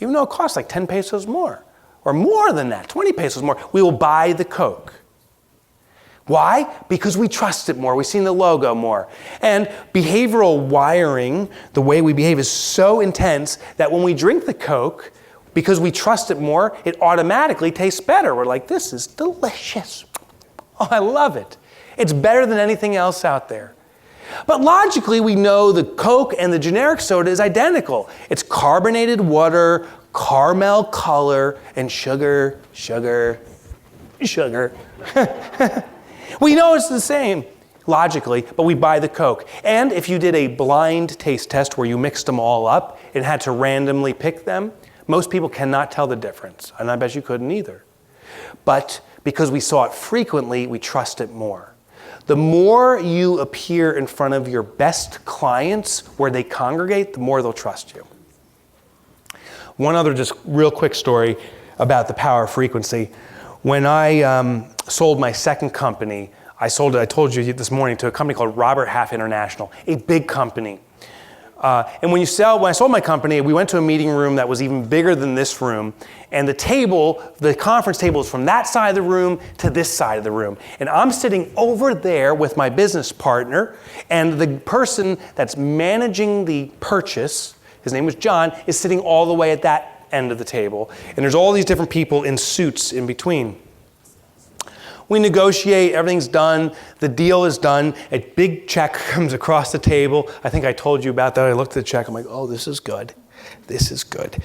Even though it costs like 10 pesos more, or more than that, 20 pesos more, we will buy the Coke. Why? Because we trust it more. We've seen the logo more. And behavioral wiring, the way we behave, is so intense that when we drink the Coke, because we trust it more, it automatically tastes better. We're like, this is delicious. Oh, I love it. It's better than anything else out there. But logically, we know the Coke and the generic soda is identical. It's carbonated water, caramel color, and sugar. We know it's the same, logically, but we buy the Coke. And if you did a blind taste test where you mixed them all up and had to randomly pick them, most people cannot tell the difference. And I bet you couldn't either. But because we saw it frequently, we trust it more. The more you appear in front of your best clients where they congregate, the more they'll trust you. One other just real quick story about the power of frequency. When I sold my second company, I sold it, I told you this morning, to a company called Robert Half International, a big company. And when I sold my company, we went to a meeting room that was even bigger than this room. And the conference table is from that side of the room to this side of the room. And I'm sitting over there with my business partner, and the person that's managing the purchase, his name was John, is sitting all the way at that end of the table. And there's all these different people in suits in between. We negotiate, everything's done, the deal is done, a big check comes across the table. I think I told you about that. I looked at the check, I'm like, oh, this is good. This is good.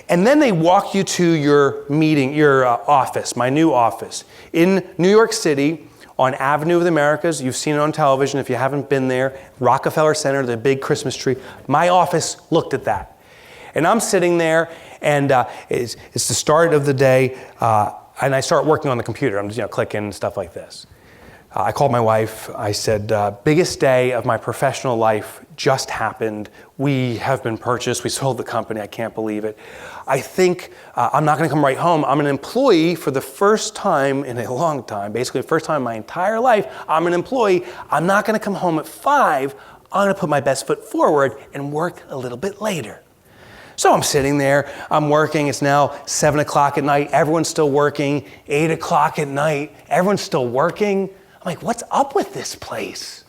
And then they walk you to your meeting, your office, my new office. In New York City, on Avenue of the Americas, you've seen it on television if you haven't been there, Rockefeller Center, the big Christmas tree. My office looked at that. And I'm sitting there, and it's the start of the day, and I start working on the computer. I'm just clicking and stuff like this. I called my wife. I said, biggest day of my professional life just happened. We have been purchased. We sold the company. I can't believe it. I think I'm not going to come right home. I'm an employee for the first time in a long time, basically the first time in my entire life. I'm an employee. I'm not going to come home at 5. I'm going to put my best foot forward and work a little bit later. So I'm sitting there, I'm working, it's now 7 o'clock at night, everyone's still working, 8 o'clock at night, everyone's still working. I'm like, what's up with this place?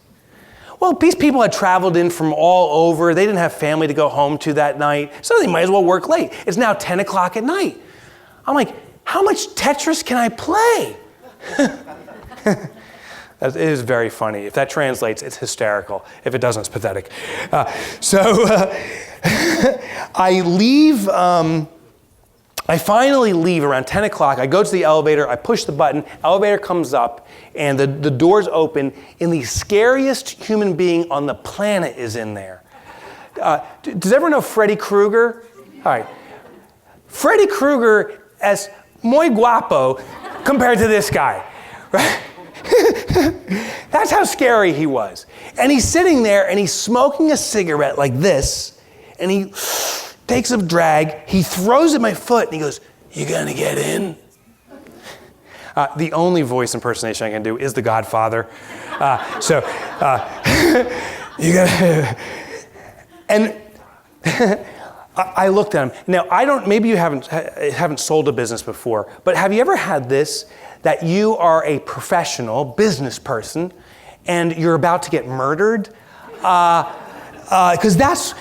Well, these people had traveled in from all over, they didn't have family to go home to that night, so they might as well work late. It's now 10 o'clock at night. I'm like, how much Tetris can I play? It is very funny. If that translates, it's hysterical. If it doesn't, it's pathetic. I leave, I finally leave around 10 o'clock. I go to the elevator, I push the button, elevator comes up, and the doors open, and the scariest human being on the planet is in there. Does everyone know Freddy Krueger? All right. Freddy Krueger as muy guapo compared to this guy, right? That's how scary he was. And he's sitting there and he's smoking a cigarette like this, and he takes a drag, he throws at my foot and he goes, "You gonna get in?" The only voice impersonation I can do is The Godfather. You gotta, and I looked at him. Now, maybe you haven't sold a business before, but have you ever had this, that you are a professional business person and you're about to get murdered? Because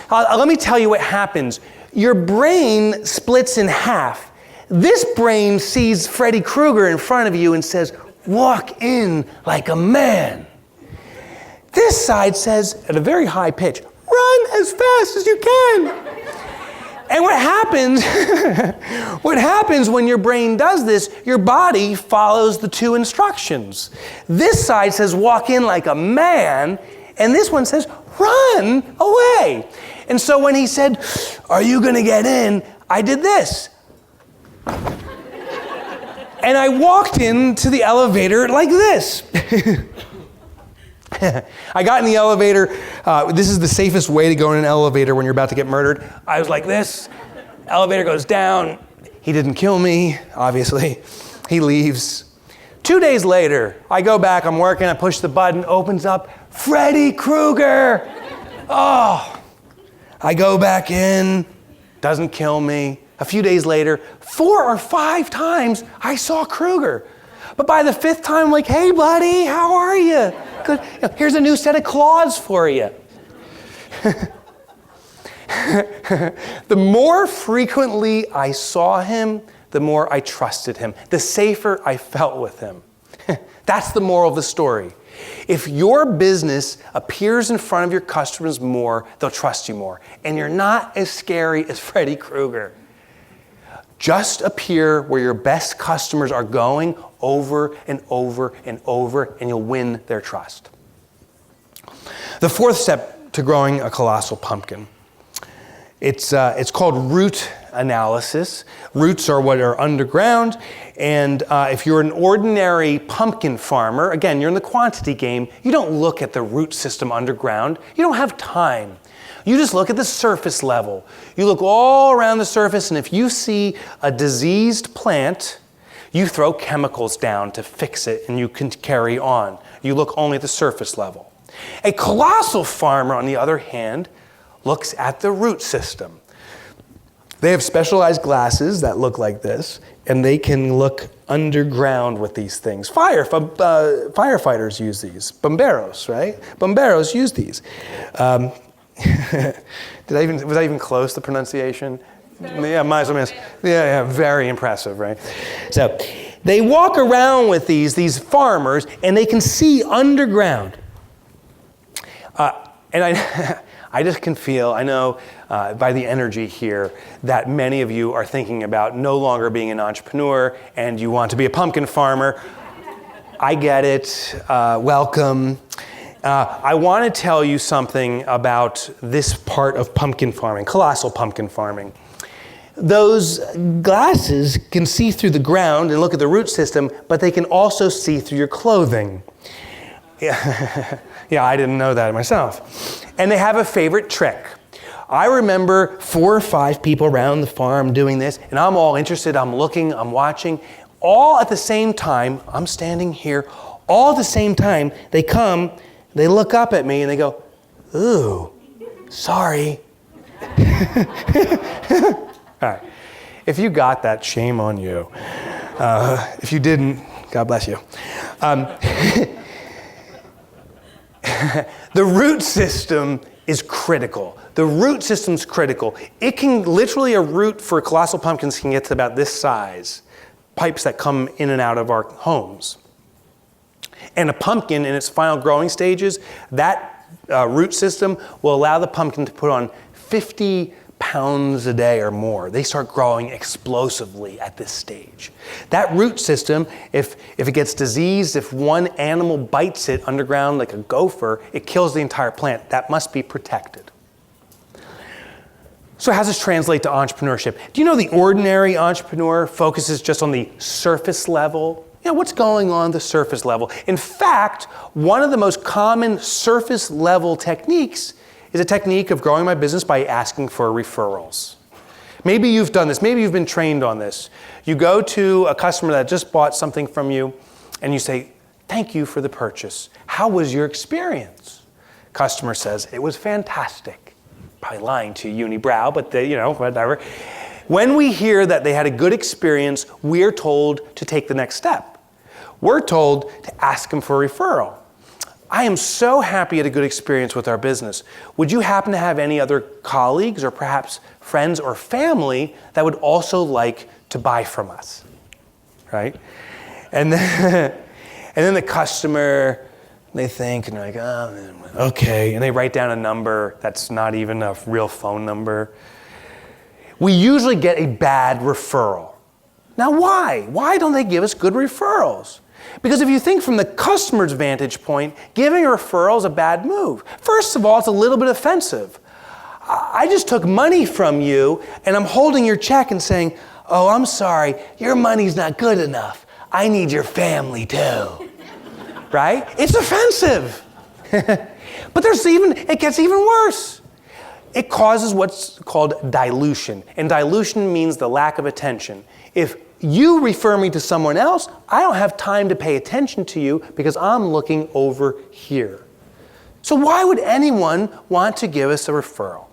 let me tell you what happens. Your brain splits in half. This brain sees Freddy Krueger in front of you and says, "Walk in like a man." This side says, at a very high pitch, "Run as fast as you can." And what happens when your brain does this, your body follows the two instructions. This side says, "Walk in like a man," and this one says, "Run away." And so when he said, "Are you going to get in?" I did this. And I walked into the elevator like this. I got in the elevator. This is the safest way to go in an elevator when you're about to get murdered. I was like this. Elevator goes down. He didn't kill me, obviously. He leaves. 2 days later, I go back. I'm working. I push the button. Opens up. Freddy Krueger. Oh. I go back in. Doesn't kill me. A few days later, 4 or 5 times, I saw Krueger. But by the 5th time, I'm like, "Hey, buddy, how are you? Good. Here's a new set of claws for you." The more frequently I saw him, the more I trusted him, the safer I felt with him. That's the moral of the story. If your business appears in front of your customers more, they'll trust you more. And you're not as scary as Freddy Krueger. Just appear where your best customers are going over and over and over, and you'll win their trust. The 4th step to growing a colossal pumpkin It's called root analysis. Roots are what are underground, and if you're an ordinary pumpkin farmer, again, you're in the quantity game, you don't look at the root system underground. You don't have time. You just look at the surface level. You look all around the surface, and if you see a diseased plant, you throw chemicals down to fix it, and you can carry on. You look only at the surface level. A colossal farmer, on the other hand, looks at the root system. They have specialized glasses that look like this, and they can look underground with these things. Firefighters use these. Bomberos, right? Bomberos use these. Was I even close to pronunciation? Yeah, más o menos. Yeah, very impressive, right? So they walk around with these farmers, and they can see underground. And I just can feel, I know by the energy here, that many of you are thinking about no longer being an entrepreneur and you want to be a pumpkin farmer. I get it. Welcome. I want to tell you something about this part of pumpkin farming, colossal pumpkin farming. Those glasses can see through the ground and look at the root system, but they can also see through your clothing. Yeah, I didn't know that myself. And they have a favorite trick. I remember 4 or 5 people around the farm doing this, and I'm all interested, I'm looking, I'm watching. All at the same time, I'm standing here, all at the same time, they come, they look up at me, and they go, ooh, sorry. All right, if you got that, shame on you. If you didn't, God bless you. The root system is critical. The root system's critical. It can literally, a root for colossal pumpkins can get to about this size, pipes that come in and out of our homes. And a pumpkin in its final growing stages, that root system will allow the pumpkin to put on 50 pounds a day or more. They start growing explosively at this stage. That root system, if it gets diseased, if one animal bites it underground like a gopher, it kills the entire plant. That must be protected. So how does this translate to entrepreneurship? Do you know the ordinary entrepreneur focuses just on the surface level? You know, what's going on at the surface level? In fact, one of the most common surface level techniques is a technique of growing my business by asking for referrals. Maybe you've done this. Maybe you've been trained on this. You go to a customer that just bought something from you, and you say, thank you for the purchase. How was your experience? Customer says, it was fantastic. Probably lying to you, unibrow, but whatever. When we hear that they had a good experience, we're told to take the next step. We're told to ask them for a referral. I am so happy you had a good experience with our business. Would you happen to have any other colleagues or perhaps friends or family that would also like to buy from us? Right? And then the customer, they think, and they're like, oh, okay. And they write down a number that's not even a real phone number. We usually get a bad referral. Now why? Why don't they give us good referrals? Because if you think from the customer's vantage point, giving a referral is a bad move. First of all, it's a little bit offensive. I just took money from you, and I'm holding your check and saying, oh, I'm sorry, your money's not good enough. I need your family too. Right? It's offensive. But it gets even worse. It causes what's called dilution. And dilution means the lack of attention. If you refer me to someone else, I don't have time to pay attention to you because I'm looking over here. So why would anyone want to give us a referral?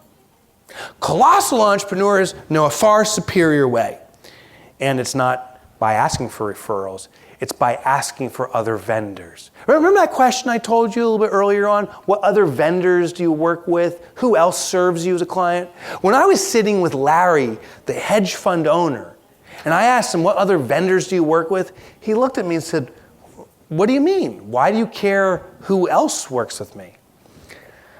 Colossal entrepreneurs know a far superior way. And it's not by asking for referrals, it's by asking for other vendors. Remember that question I told you a little bit earlier on? What other vendors do you work with? Who else serves you as a client? When I was sitting with Larry, the hedge fund owner, and I asked him, what other vendors do you work with? He looked at me and said, what do you mean? Why do you care who else works with me?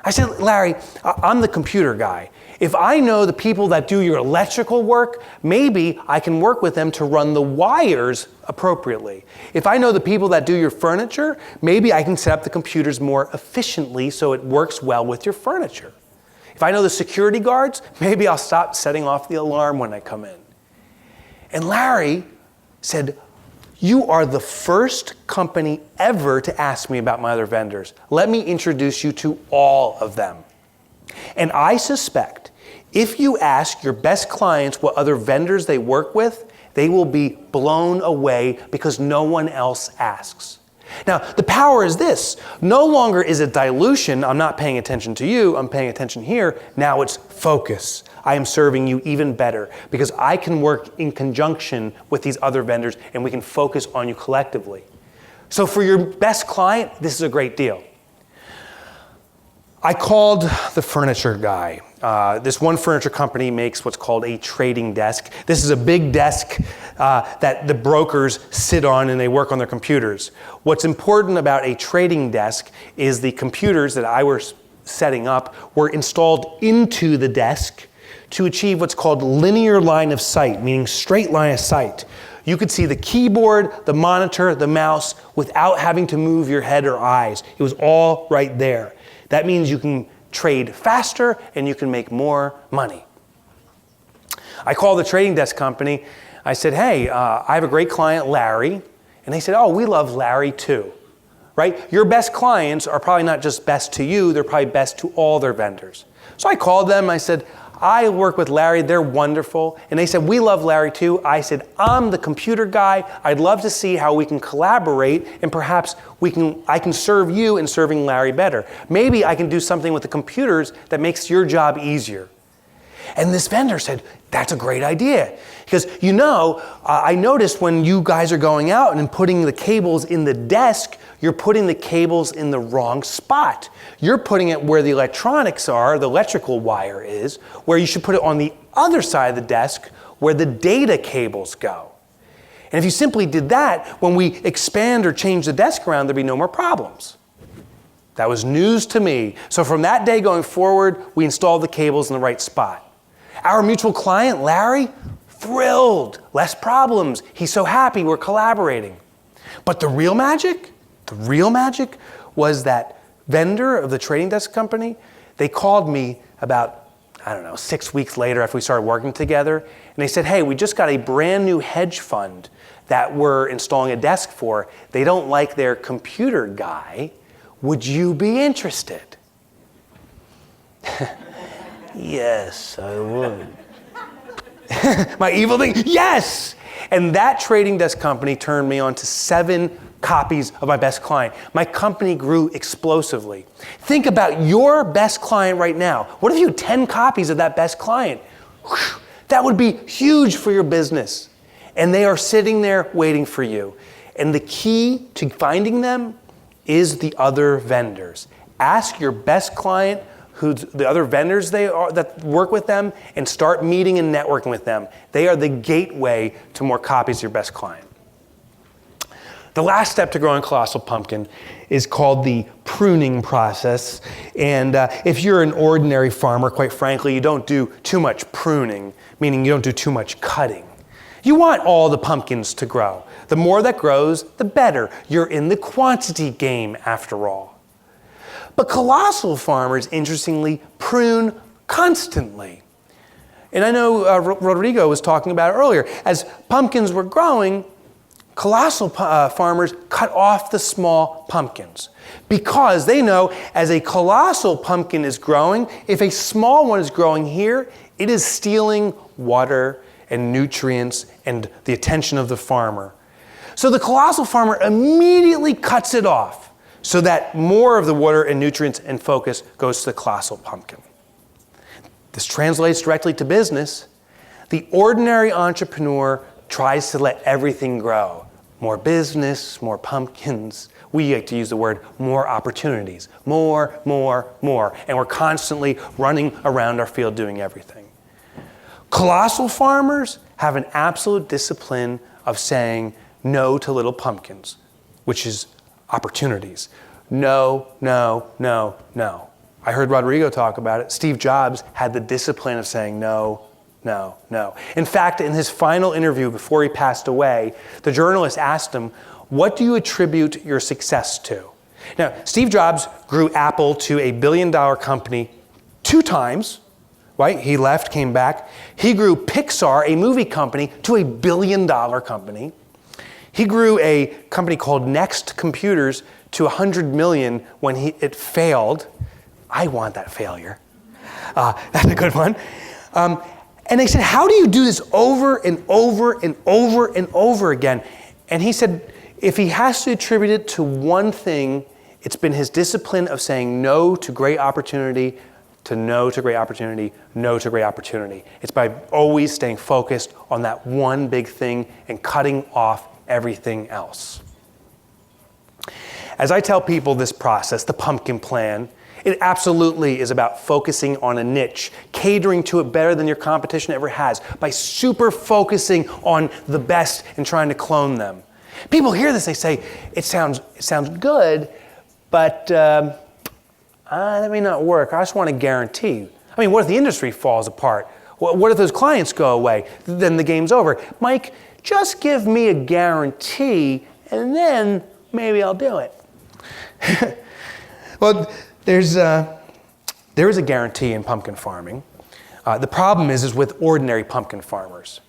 I said, Larry, I'm the computer guy. If I know the people that do your electrical work, maybe I can work with them to run the wires appropriately. If I know the people that do your furniture, maybe I can set up the computers more efficiently so it works well with your furniture. If I know the security guards, maybe I'll stop setting off the alarm when I come in. And Larry said, you are the first company ever to ask me about my other vendors. Let me introduce you to all of them. And I suspect if you ask your best clients what other vendors they work with, they will be blown away because no one else asks. Now, the power is this. No longer is it dilution. I'm not paying attention to you. I'm paying attention here. Now it's focus. I am serving you even better because I can work in conjunction with these other vendors and we can focus on you collectively. So for your best client, this is a great deal. I called the furniture guy. This one furniture company makes what's called a trading desk. This is a big desk that the brokers sit on and they work on their computers. What's important about a trading desk is the computers that I was setting up were installed into the desk to achieve what's called linear line of sight, meaning straight line of sight. You could see the keyboard, the monitor, the mouse without having to move your head or eyes. It was all right there. That means you can trade faster and you can make more money. I called the trading desk company. I said, hey, I have a great client, Larry. And they said, oh, we love Larry too, right? Your best clients are probably not just best to you, they're probably best to all their vendors. So I called them, I said, I work with Larry, they're wonderful. And they said, we love Larry too. I said, I'm the computer guy. I'd love to see how we can collaborate and perhaps I can serve you in serving Larry better. Maybe I can do something with the computers that makes your job easier. And this vendor said, that's a great idea. Because I noticed when you guys are going out and putting the cables in the desk, you're putting the cables in the wrong spot. You're putting it where the electronics are, the electrical wire is, where you should put it on the other side of the desk where the data cables go. And if you simply did that, when we expand or change the desk around, there'd be no more problems. That was news to me. So from that day going forward, we installed the cables in the right spot. Our mutual client, Larry, thrilled, less problems. He's so happy we're collaborating. But the real magic was that vendor of the trading desk company. They called me about, 6 weeks later after we started working together. And they said, hey, we just got a brand new hedge fund that we're installing a desk for. They don't like their computer guy. Would you be interested? Yes, I would. My evil thing, yes! And that trading desk company turned me on to 7 copies of my best client. My company grew explosively. Think about your best client right now. What if you had 10 copies of that best client? Whew, that would be huge for your business. And they are sitting there waiting for you. And the key to finding them is the other vendors. Ask your best client who the other vendors they are that work with them and start meeting and networking with them. They are the gateway to more copies of your best client. The last step to growing Colossal Pumpkin is called the pruning process. And if you're an ordinary farmer, quite frankly, you don't do too much pruning, meaning you don't do too much cutting. You want all the pumpkins to grow. The more that grows, the better. You're in the quantity game after all. But colossal farmers, interestingly, prune constantly. And I know Rodrigo was talking about it earlier. As pumpkins were growing, colossal farmers cut off the small pumpkins because they know as a colossal pumpkin is growing, if a small one is growing here, it is stealing water and nutrients and the attention of the farmer. So the colossal farmer immediately cuts it off so that more of the water and nutrients and focus goes to the colossal pumpkin. This translates directly to business. The ordinary entrepreneur tries to let everything grow. More business, more pumpkins. We like to use the word more opportunities. More. And we're constantly running around our field doing everything. Colossal farmers have an absolute discipline of saying no to little pumpkins, which is opportunities. No. I heard Rodrigo talk about it. Steve Jobs had the discipline of saying no. In fact, in his final interview before he passed away, the journalist asked him, what do you attribute your success to? Now, Steve Jobs grew Apple to $1 billion company 2 times, right? He left, came back. He grew Pixar, a movie company, to a $1 billion company. He grew a company called Next Computers to 100 million when it failed. I want that failure. That's a good one. And they said, how do you do this over and over and over and over again? And he said, if he has to attribute it to one thing, it's been his discipline of saying no to great opportunity, to no to great opportunity, no to great opportunity. It's by always staying focused on that one big thing and cutting off everything else. As I tell people this process, the pumpkin plan, it absolutely is about focusing on a niche, catering to it better than your competition ever has, by super focusing on the best and trying to clone them. People hear this, they say, it sounds good, but that may not work. I just want a guarantee. I mean, what if the industry falls apart? What if those clients go away? Then the game's over. Mike, just give me a guarantee, and then maybe I'll do it. Well, there is a guarantee in pumpkin farming. The problem is with ordinary pumpkin farmers.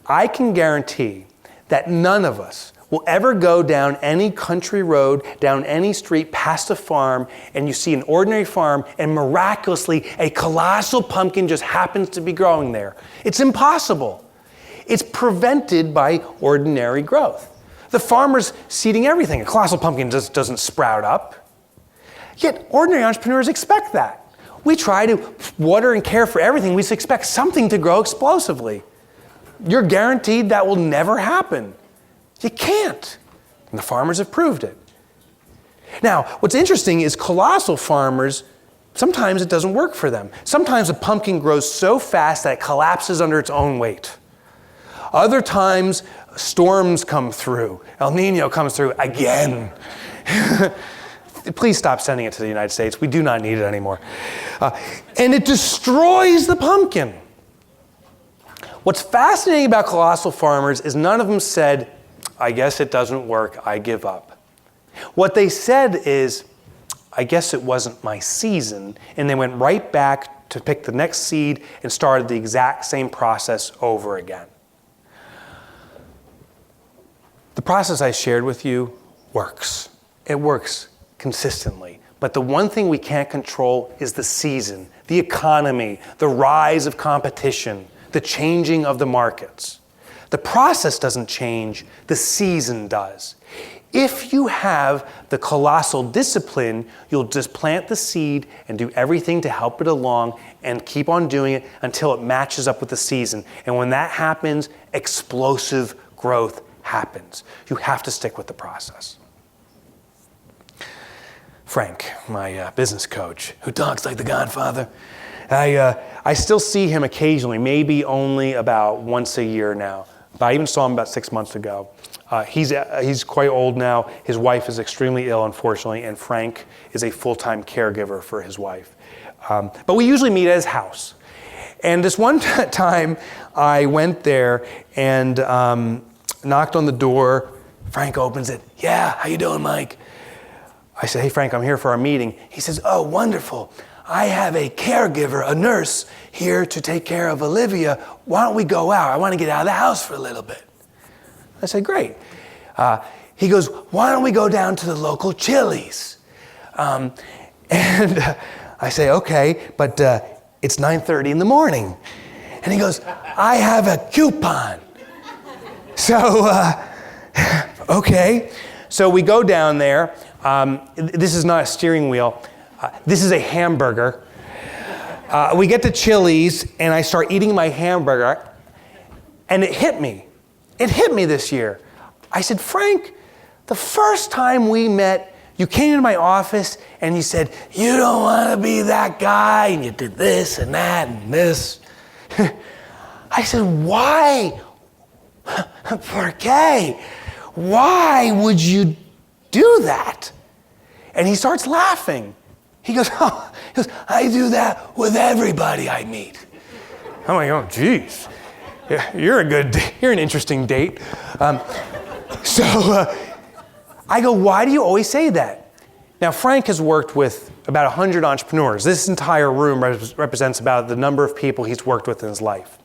I can guarantee that none of us will ever go down any country road, down any street, past a farm, and you see an ordinary farm, and miraculously a colossal pumpkin just happens to be growing there. It's impossible. It's prevented by ordinary growth. The farmer's seeding everything. A colossal pumpkin just doesn't sprout up. Yet ordinary entrepreneurs expect that. We try to water and care for everything. We just expect something to grow explosively. You're guaranteed that will never happen. You can't. And the farmers have proved it. Now, what's interesting is colossal farmers, sometimes it doesn't work for them. Sometimes a pumpkin grows so fast that it collapses under its own weight. Other times, storms come through. El Nino comes through again. Please stop sending it to the United States. We do not need it anymore. And it destroys the pumpkin. What's fascinating about colossal farmers is none of them said, I guess it doesn't work, I give up. What they said is, I guess it wasn't my season, and they went right back to pick the next seed and started the exact same process over again. The process I shared with you works. It works consistently. But the one thing we can't control is the season, the economy, the rise of competition, the changing of the markets. The process doesn't change, the season does. If you have the colossal discipline, you'll just plant the seed and do everything to help it along and keep on doing it until it matches up with the season. And when that happens, explosive growth happens. You have to stick with the process. Frank, my business coach, who talks like the Godfather, I still see him occasionally, maybe only about once a year now. But I even saw him about 6 months ago. He's quite old now. His wife is extremely ill, unfortunately, and Frank is a full-time caregiver for his wife. But we usually meet at his house. And this one time, I went there and knocked on the door. Frank opens it. Yeah, how you doing, Mike? I said, hey, Frank, I'm here for our meeting. He says, oh, wonderful. I have a caregiver, a nurse, here to take care of Olivia. Why don't we go out? I want to get out of the house for a little bit. I said, great. He goes, why don't we go down to the local Chili's? And I say, okay, but it's 9:30 in the morning. And he goes, I have a coupon. So, okay. So we go down there. This is not a steering wheel. This is a hamburger. We get to Chili's, and I start eating my hamburger, and it hit me. It hit me this year. I said, Frank, the first time we met, you came into my office, and you said, you don't want to be that guy, and you did this and that and this. I said, why? ¿Por qué? Why would you do that? And he starts laughing. He goes, I do that with everybody I meet. I'm like, oh, geez. Yeah, you're an interesting date. So I go, why do you always say that? Now, Frank has worked with about 100 entrepreneurs. This entire room represents about the number of people he's worked with in his life.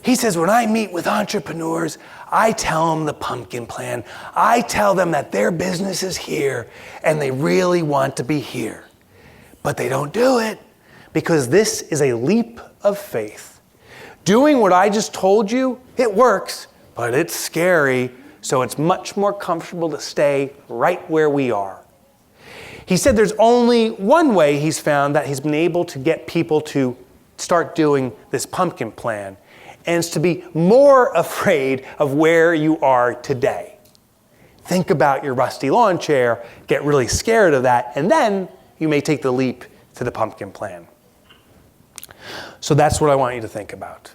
He says, when I meet with entrepreneurs, I tell them the pumpkin plan. I tell them that their business is here and they really want to be here. But they don't do it because this is a leap of faith. Doing what I just told you, it works, but it's scary, so it's much more comfortable to stay right where we are. He said there's only one way he's found that he's been able to get people to start doing this pumpkin plan, and it's to be more afraid of where you are today. Think about your rusty lawn chair, get really scared of that, and then you may take the leap to the pumpkin plan. So that's what I want you to think about.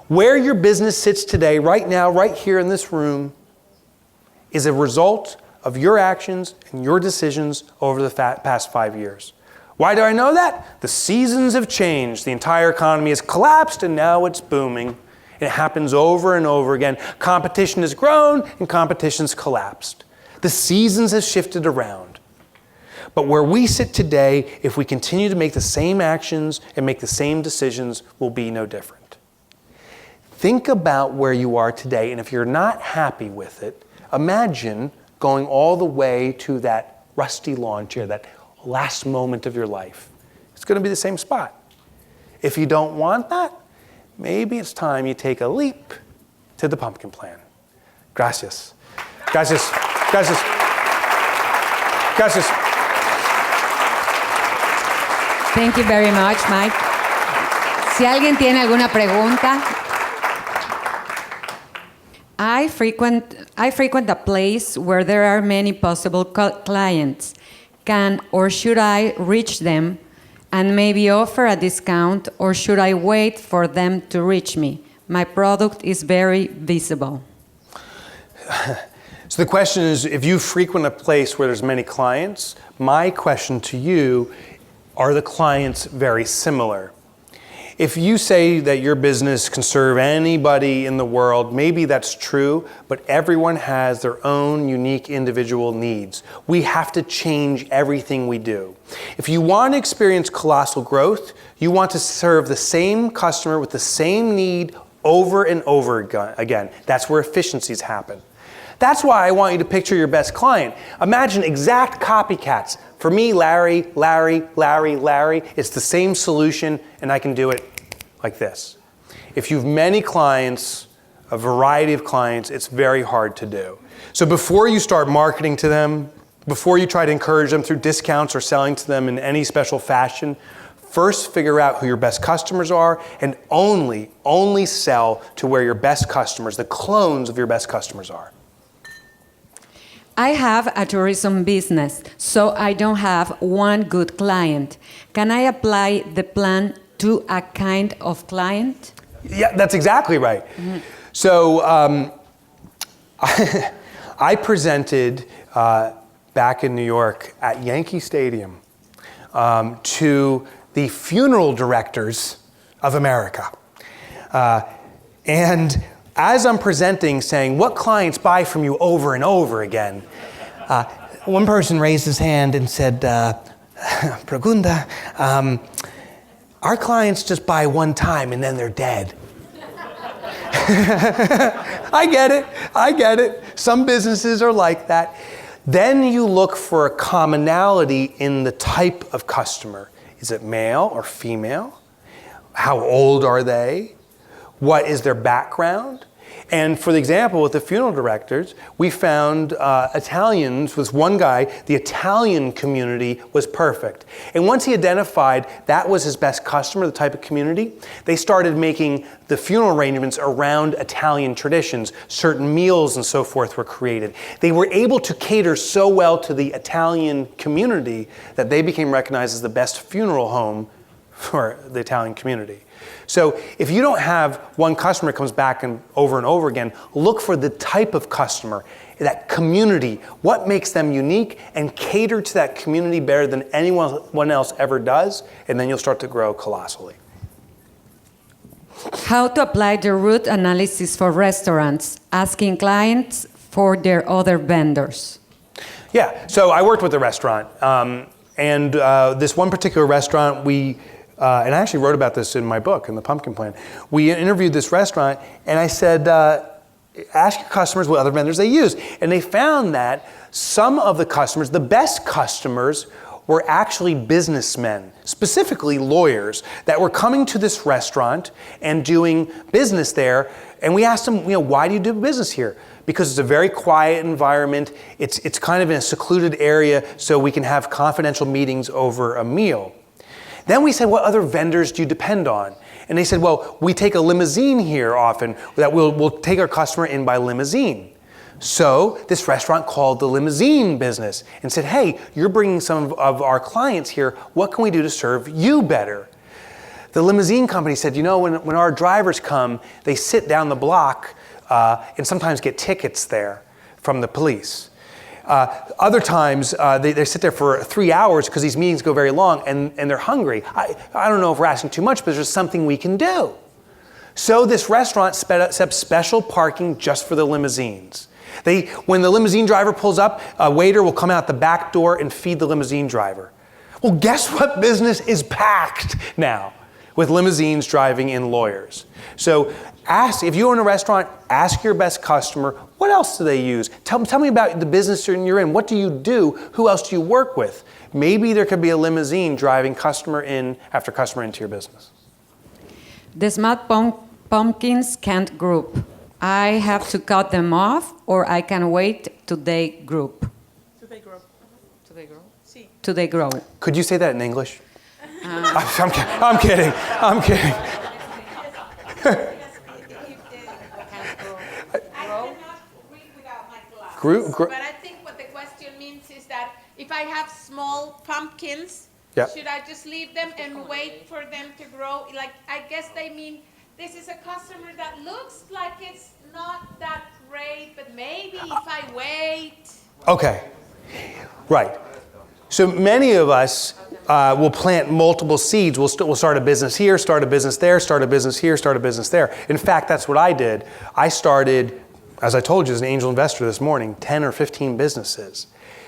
Where your business sits today, right now, right here in this room, is a result of your actions and your decisions over the past 5 years. Why do I know that? The seasons have changed. The entire economy has collapsed and now it's booming. It happens over and over again. Competition has grown and competition's collapsed. The seasons have shifted around. But where we sit today, if we continue to make the same actions and make the same decisions, will be no different. Think about where you are today, and if you're not happy with it, imagine going all the way to that rusty lawn chair, that last moment of your life. It's going to be the same spot. If you don't want that, maybe it's time you take a leap to the pumpkin plan. Gracias. Gracias. Gracias. Gracias. Thank you very much, Mike. Si alguien tiene alguna pregunta. I frequent a place where there are many possible clients. Can or should I reach them and maybe offer a discount, or should I wait for them to reach me? My product is very visible. So the question is, if you frequent a place where there's many clients, my question to you, are the clients very similar? If you say that your business can serve anybody in the world, maybe that's true, but everyone has their own unique individual needs. We have to change everything we do. If you want to experience colossal growth, you want to serve the same customer with the same need over and over again. That's where efficiencies happen. That's why I want you to picture your best client. Imagine exact copycats. For me, Larry, Larry, Larry, Larry, it's the same solution, and I can do it like this. If you have many clients, a variety of clients, it's very hard to do. So before you start marketing to them, before you try to encourage them through discounts or selling to them in any special fashion, first figure out who your best customers are and only sell to where your best customers, the clones of your best customers are. I have a tourism business, so I don't have one good client. Can I apply the plan to a kind of client? Yeah, that's exactly right. Mm-hmm. So I presented back in New York at Yankee Stadium to the funeral directors of America. And as I'm presenting, saying, what clients buy from you over and over again? One person raised his hand and said, Pregunta, our clients just buy one time and then they're dead. I get it. Some businesses are like that. Then you look for a commonality in the type of customer. Is it male or female? How old are they? What is their background? And for the example, with the funeral directors, we found Italians, with one guy, the Italian community was perfect. And once he identified that was his best customer, the type of community, they started making the funeral arrangements around Italian traditions. Certain meals and so forth were created. They were able to cater so well to the Italian community that they became recognized as the best funeral home for the Italian community. So if you don't have one customer that comes back and over again, look for the type of customer, that community, what makes them unique, and cater to that community better than anyone else ever does, and then you'll start to grow colossally. How to apply the root analysis for restaurants, asking clients for their other vendors. Yeah, so I worked with a restaurant. And this one particular restaurant, and I actually wrote about this in my book, in the Pumpkin Plan. We interviewed this restaurant, and I said, ask your customers what other vendors they use. And they found that some of the customers, the best customers, were actually businessmen, specifically lawyers, that were coming to this restaurant and doing business there. And we asked them, why do you do business here? Because it's a very quiet environment. It's kind of in a secluded area, so we can have confidential meetings over a meal. Then we said, what other vendors do you depend on? And they said, well, we take a limousine here often, that we'll take our customer in by limousine. So this restaurant called the limousine business and said, hey, you're bringing some of our clients here. What can we do to serve you better? The limousine company said, when our drivers come, they sit down the block and sometimes get tickets there from the police. Other times, they sit there for 3 hours because these meetings go very long and they're hungry. I don't know if we're asking too much, but there's something we can do. So this restaurant set up special parking just for the limousines. When the limousine driver pulls up, a waiter will come out the back door and feed the limousine driver. Well, guess what business is packed now with limousines driving in lawyers? So if you're in a restaurant, ask your best customer, what else do they use? Tell me about the business you're in. What do you do? Who else do you work with? Maybe there could be a limousine driving customer in after customer into your business. The smart pumpkins can't group. I have to cut them off, or I can wait till they group. Till they grow. Till they grow? Sí. Till they grow. Could you say that in English? I'm kidding. I'm kidding. But I think what the question means is that if I have small pumpkins, should I just leave them and wait for them to grow? Like, I guess they mean this is a customer that looks like it's not that great, but maybe if I wait. Okay, right. So many of us will plant multiple seeds. We'll start a business here, start a business there, start a business here, start a business there. In fact, that's what I did. I started, as I told you, as an angel investor this morning, 10 or 15 businesses.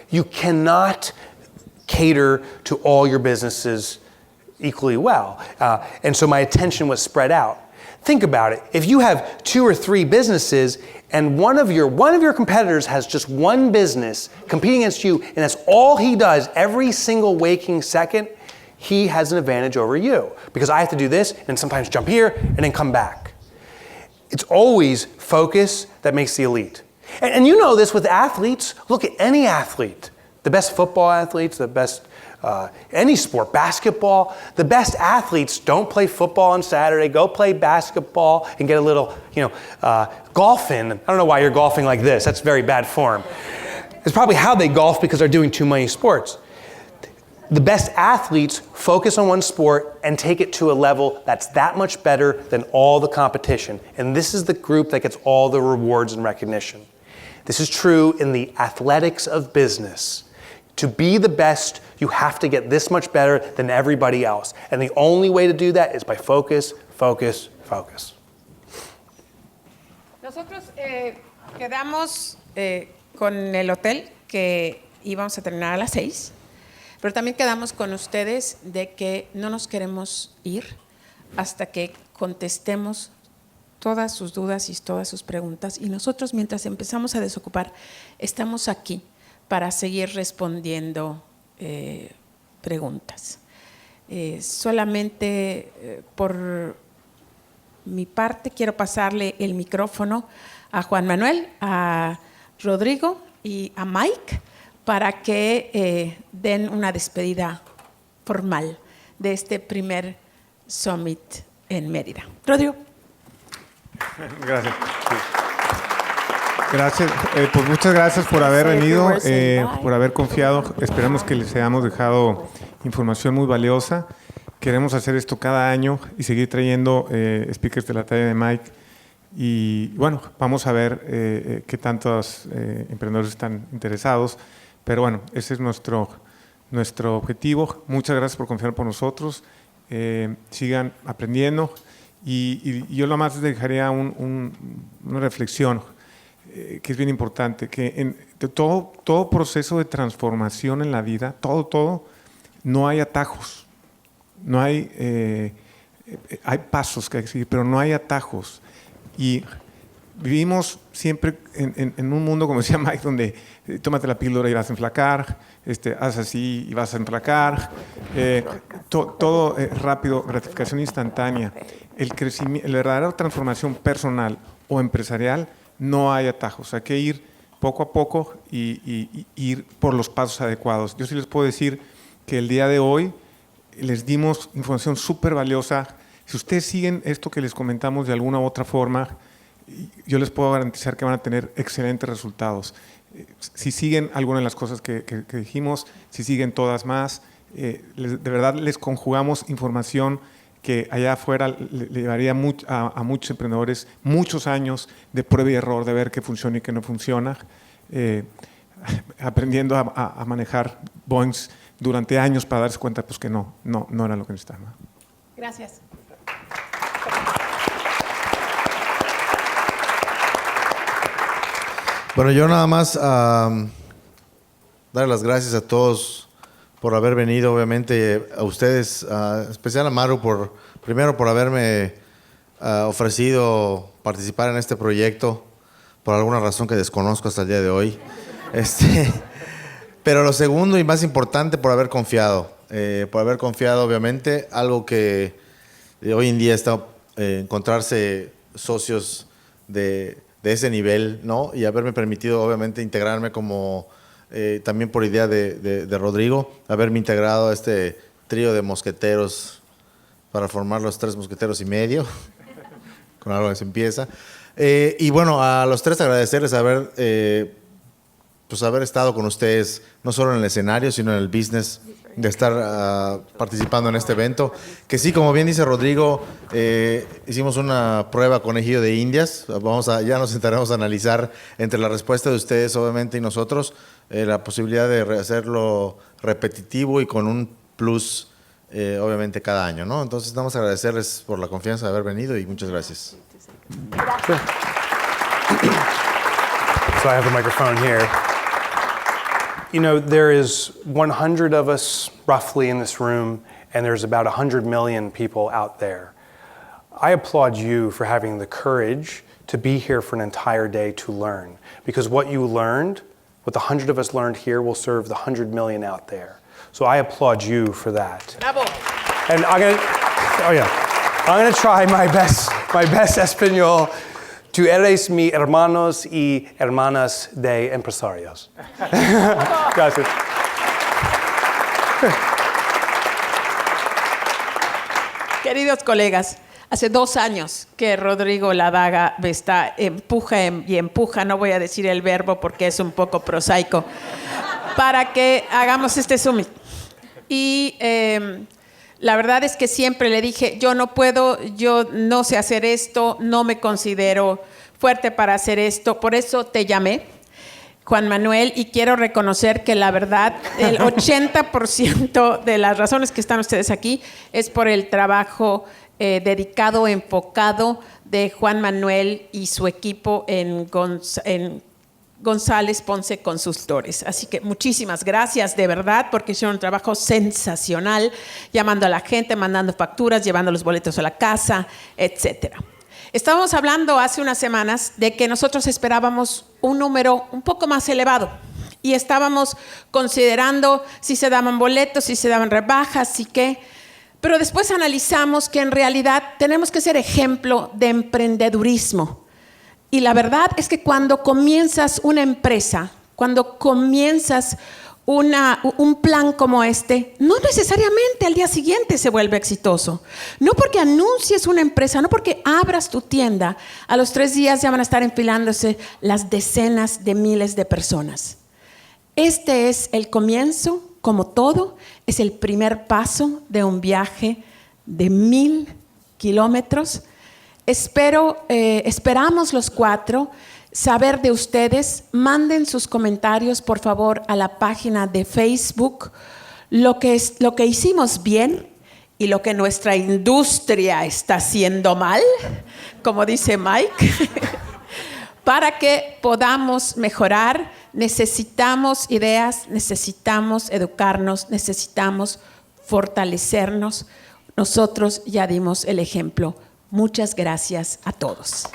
You cannot cater to all your businesses equally well. And so my attention was spread out. Think about it. If you have 2 or 3 businesses and one of your competitors has just one business competing against you, and that's all he does every single waking second, he has an advantage over you. Because I have to do this and sometimes jump here and then come back. It's always focus that makes the elite. And you know this with athletes. Look at any athlete. The best football athletes, the best any sport, basketball. The best athletes don't play football on Saturday. Go play basketball and get a little, golf in. I don't know why you're golfing like this. That's very bad form. It's probably how they golf because they're doing too many sports. The best athletes focus on one sport and take it to a level that's that much better than all the competition. And this is the group that gets all the rewards and recognition. This is true in the athletics of business. To be the best, you have to get this much better than everybody else. And the only way to do that is by focus, focus, focus. Nosotros quedamos con el hotel que íbamos a terminar a las 6, pero también quedamos con ustedes de que no nos queremos ir hasta que contestemos todas sus dudas y todas sus preguntas. Y nosotros, mientras empezamos a desocupar, estamos aquí para seguir respondiendo preguntas. Solamente por mi parte quiero pasarle el micrófono a Juan Manuel, a Rodrigo y a Mike para que den una despedida formal de este primer Summit en Mérida. Rodrigo. Gracias. Gracias, pues muchas gracias por haber venido, por haber confiado. Esperamos que les hayamos dejado información muy valiosa. Queremos hacer esto cada año y seguir trayendo speakers de la talla de Mike. Y bueno, vamos a ver qué tantos emprendedores están interesados. Pero bueno, ese es nuestro objetivo. Muchas gracias por confiar por nosotros. Sigan aprendiendo. Y yo lo más dejaría una reflexión que es bien importante, que en todo proceso de transformación en la vida, todo no hay atajos, no hay, hay pasos que hay que seguir, pero no hay atajos. Y vivimos siempre en un mundo, como decía Mike, donde tómate la píldora y vas a enflacar, haz así y vas a enflacar, todo rápido, gratificación instantánea. El crecimiento, la verdadera transformación personal o empresarial, no hay atajos. Hay que ir poco a poco y ir por los pasos adecuados. Yo sí les puedo decir que el día de hoy les dimos información súper valiosa. Si ustedes siguen esto que les comentamos de alguna u otra forma, yo les puedo garantizar que van a tener excelentes resultados. Si siguen algunas de las cosas que dijimos, si siguen todas más, de verdad les conjugamos información que allá afuera le llevaría a muchos emprendedores muchos años de prueba y error, de ver qué funciona y qué no funciona, aprendiendo a manejar Boeings durante años para darse cuenta pues, que no era lo que necesitaban. Gracias. Bueno, yo nada más dar las gracias a todos por haber venido, obviamente a ustedes, especial a Maru, primero por haberme ofrecido participar en este proyecto por alguna razón que desconozco hasta el día de hoy. Pero lo segundo y más importante, por haber confiado, obviamente, algo que hoy en día está encontrarse socios de ese nivel, ¿no? Y haberme permitido, obviamente, integrarme como, también por idea de Rodrigo, haberme integrado a este trío de mosqueteros para formar los 3 mosqueteros y medio, con algo que se empieza. Y bueno, a los 3 agradecerles haber estado con ustedes, no solo en el escenario, sino en el business, de estar participando en este evento. Que sí, como bien dice Rodrigo, hicimos una prueba conejillo de indias. Ya nos sentaremos a analizar entre la respuesta de ustedes, obviamente, y nosotros, la posibilidad de hacerlo repetitivo y con un plus, obviamente, cada año, ¿no? Entonces, vamos a agradecerles por la confianza de haber venido y muchas gracias. Sure. So I have the microphone here. You know, there is 100 of us roughly in this room, and there's about 100 million people out there. I applaud you for having the courage to be here for an entire day to learn, because what you learned, what the 100 of us learned here, will serve the 100 million out there. So I applaud you for that. Bravo. And I'm gonna try my best Espanol. Tú eres mi hermanos y hermanas de empresarios. Gracias. Queridos colegas, hace 2 años que Rodrigo Ladaga empuja y empuja, no voy a decir el verbo porque es un poco prosaico, para que hagamos este summit. Y la verdad es que siempre le dije, yo no puedo, yo no sé hacer esto, no me considero fuerte para hacer esto, por eso te llamé, Juan Manuel, y quiero reconocer que la verdad, el 80% de las razones que están ustedes aquí es por el trabajo dedicado, enfocado de Juan Manuel y su equipo en González Ponce Consultores. Así que muchísimas gracias de verdad, porque hicieron un trabajo sensacional, llamando a la gente, mandando facturas, llevando los boletos a la casa, etcétera. Estábamos hablando hace unas semanas de que nosotros esperábamos un número un poco más elevado y estábamos considerando si se daban boletos, si se daban rebajas y qué. Pero después analizamos que en realidad tenemos que ser ejemplo de emprendedurismo. Y la verdad es que cuando comienzas una empresa, cuando comienzas un plan como este, no necesariamente al día siguiente se vuelve exitoso. No porque anuncies una empresa, no porque abras tu tienda, a los 3 días ya van a estar enfilándose las decenas de miles de personas. Este es el comienzo, como todo, es el primer paso de un viaje de 1000 kilómetros. Esperamos los 4 saber de ustedes. Manden sus comentarios, por favor, a la página de Facebook, lo que hicimos bien y lo que nuestra industria está haciendo mal, como dice Mike, para que podamos mejorar necesitamos ideas, necesitamos educarnos, necesitamos fortalecernos. Nosotros ya dimos el ejemplo. Muchas gracias a todos.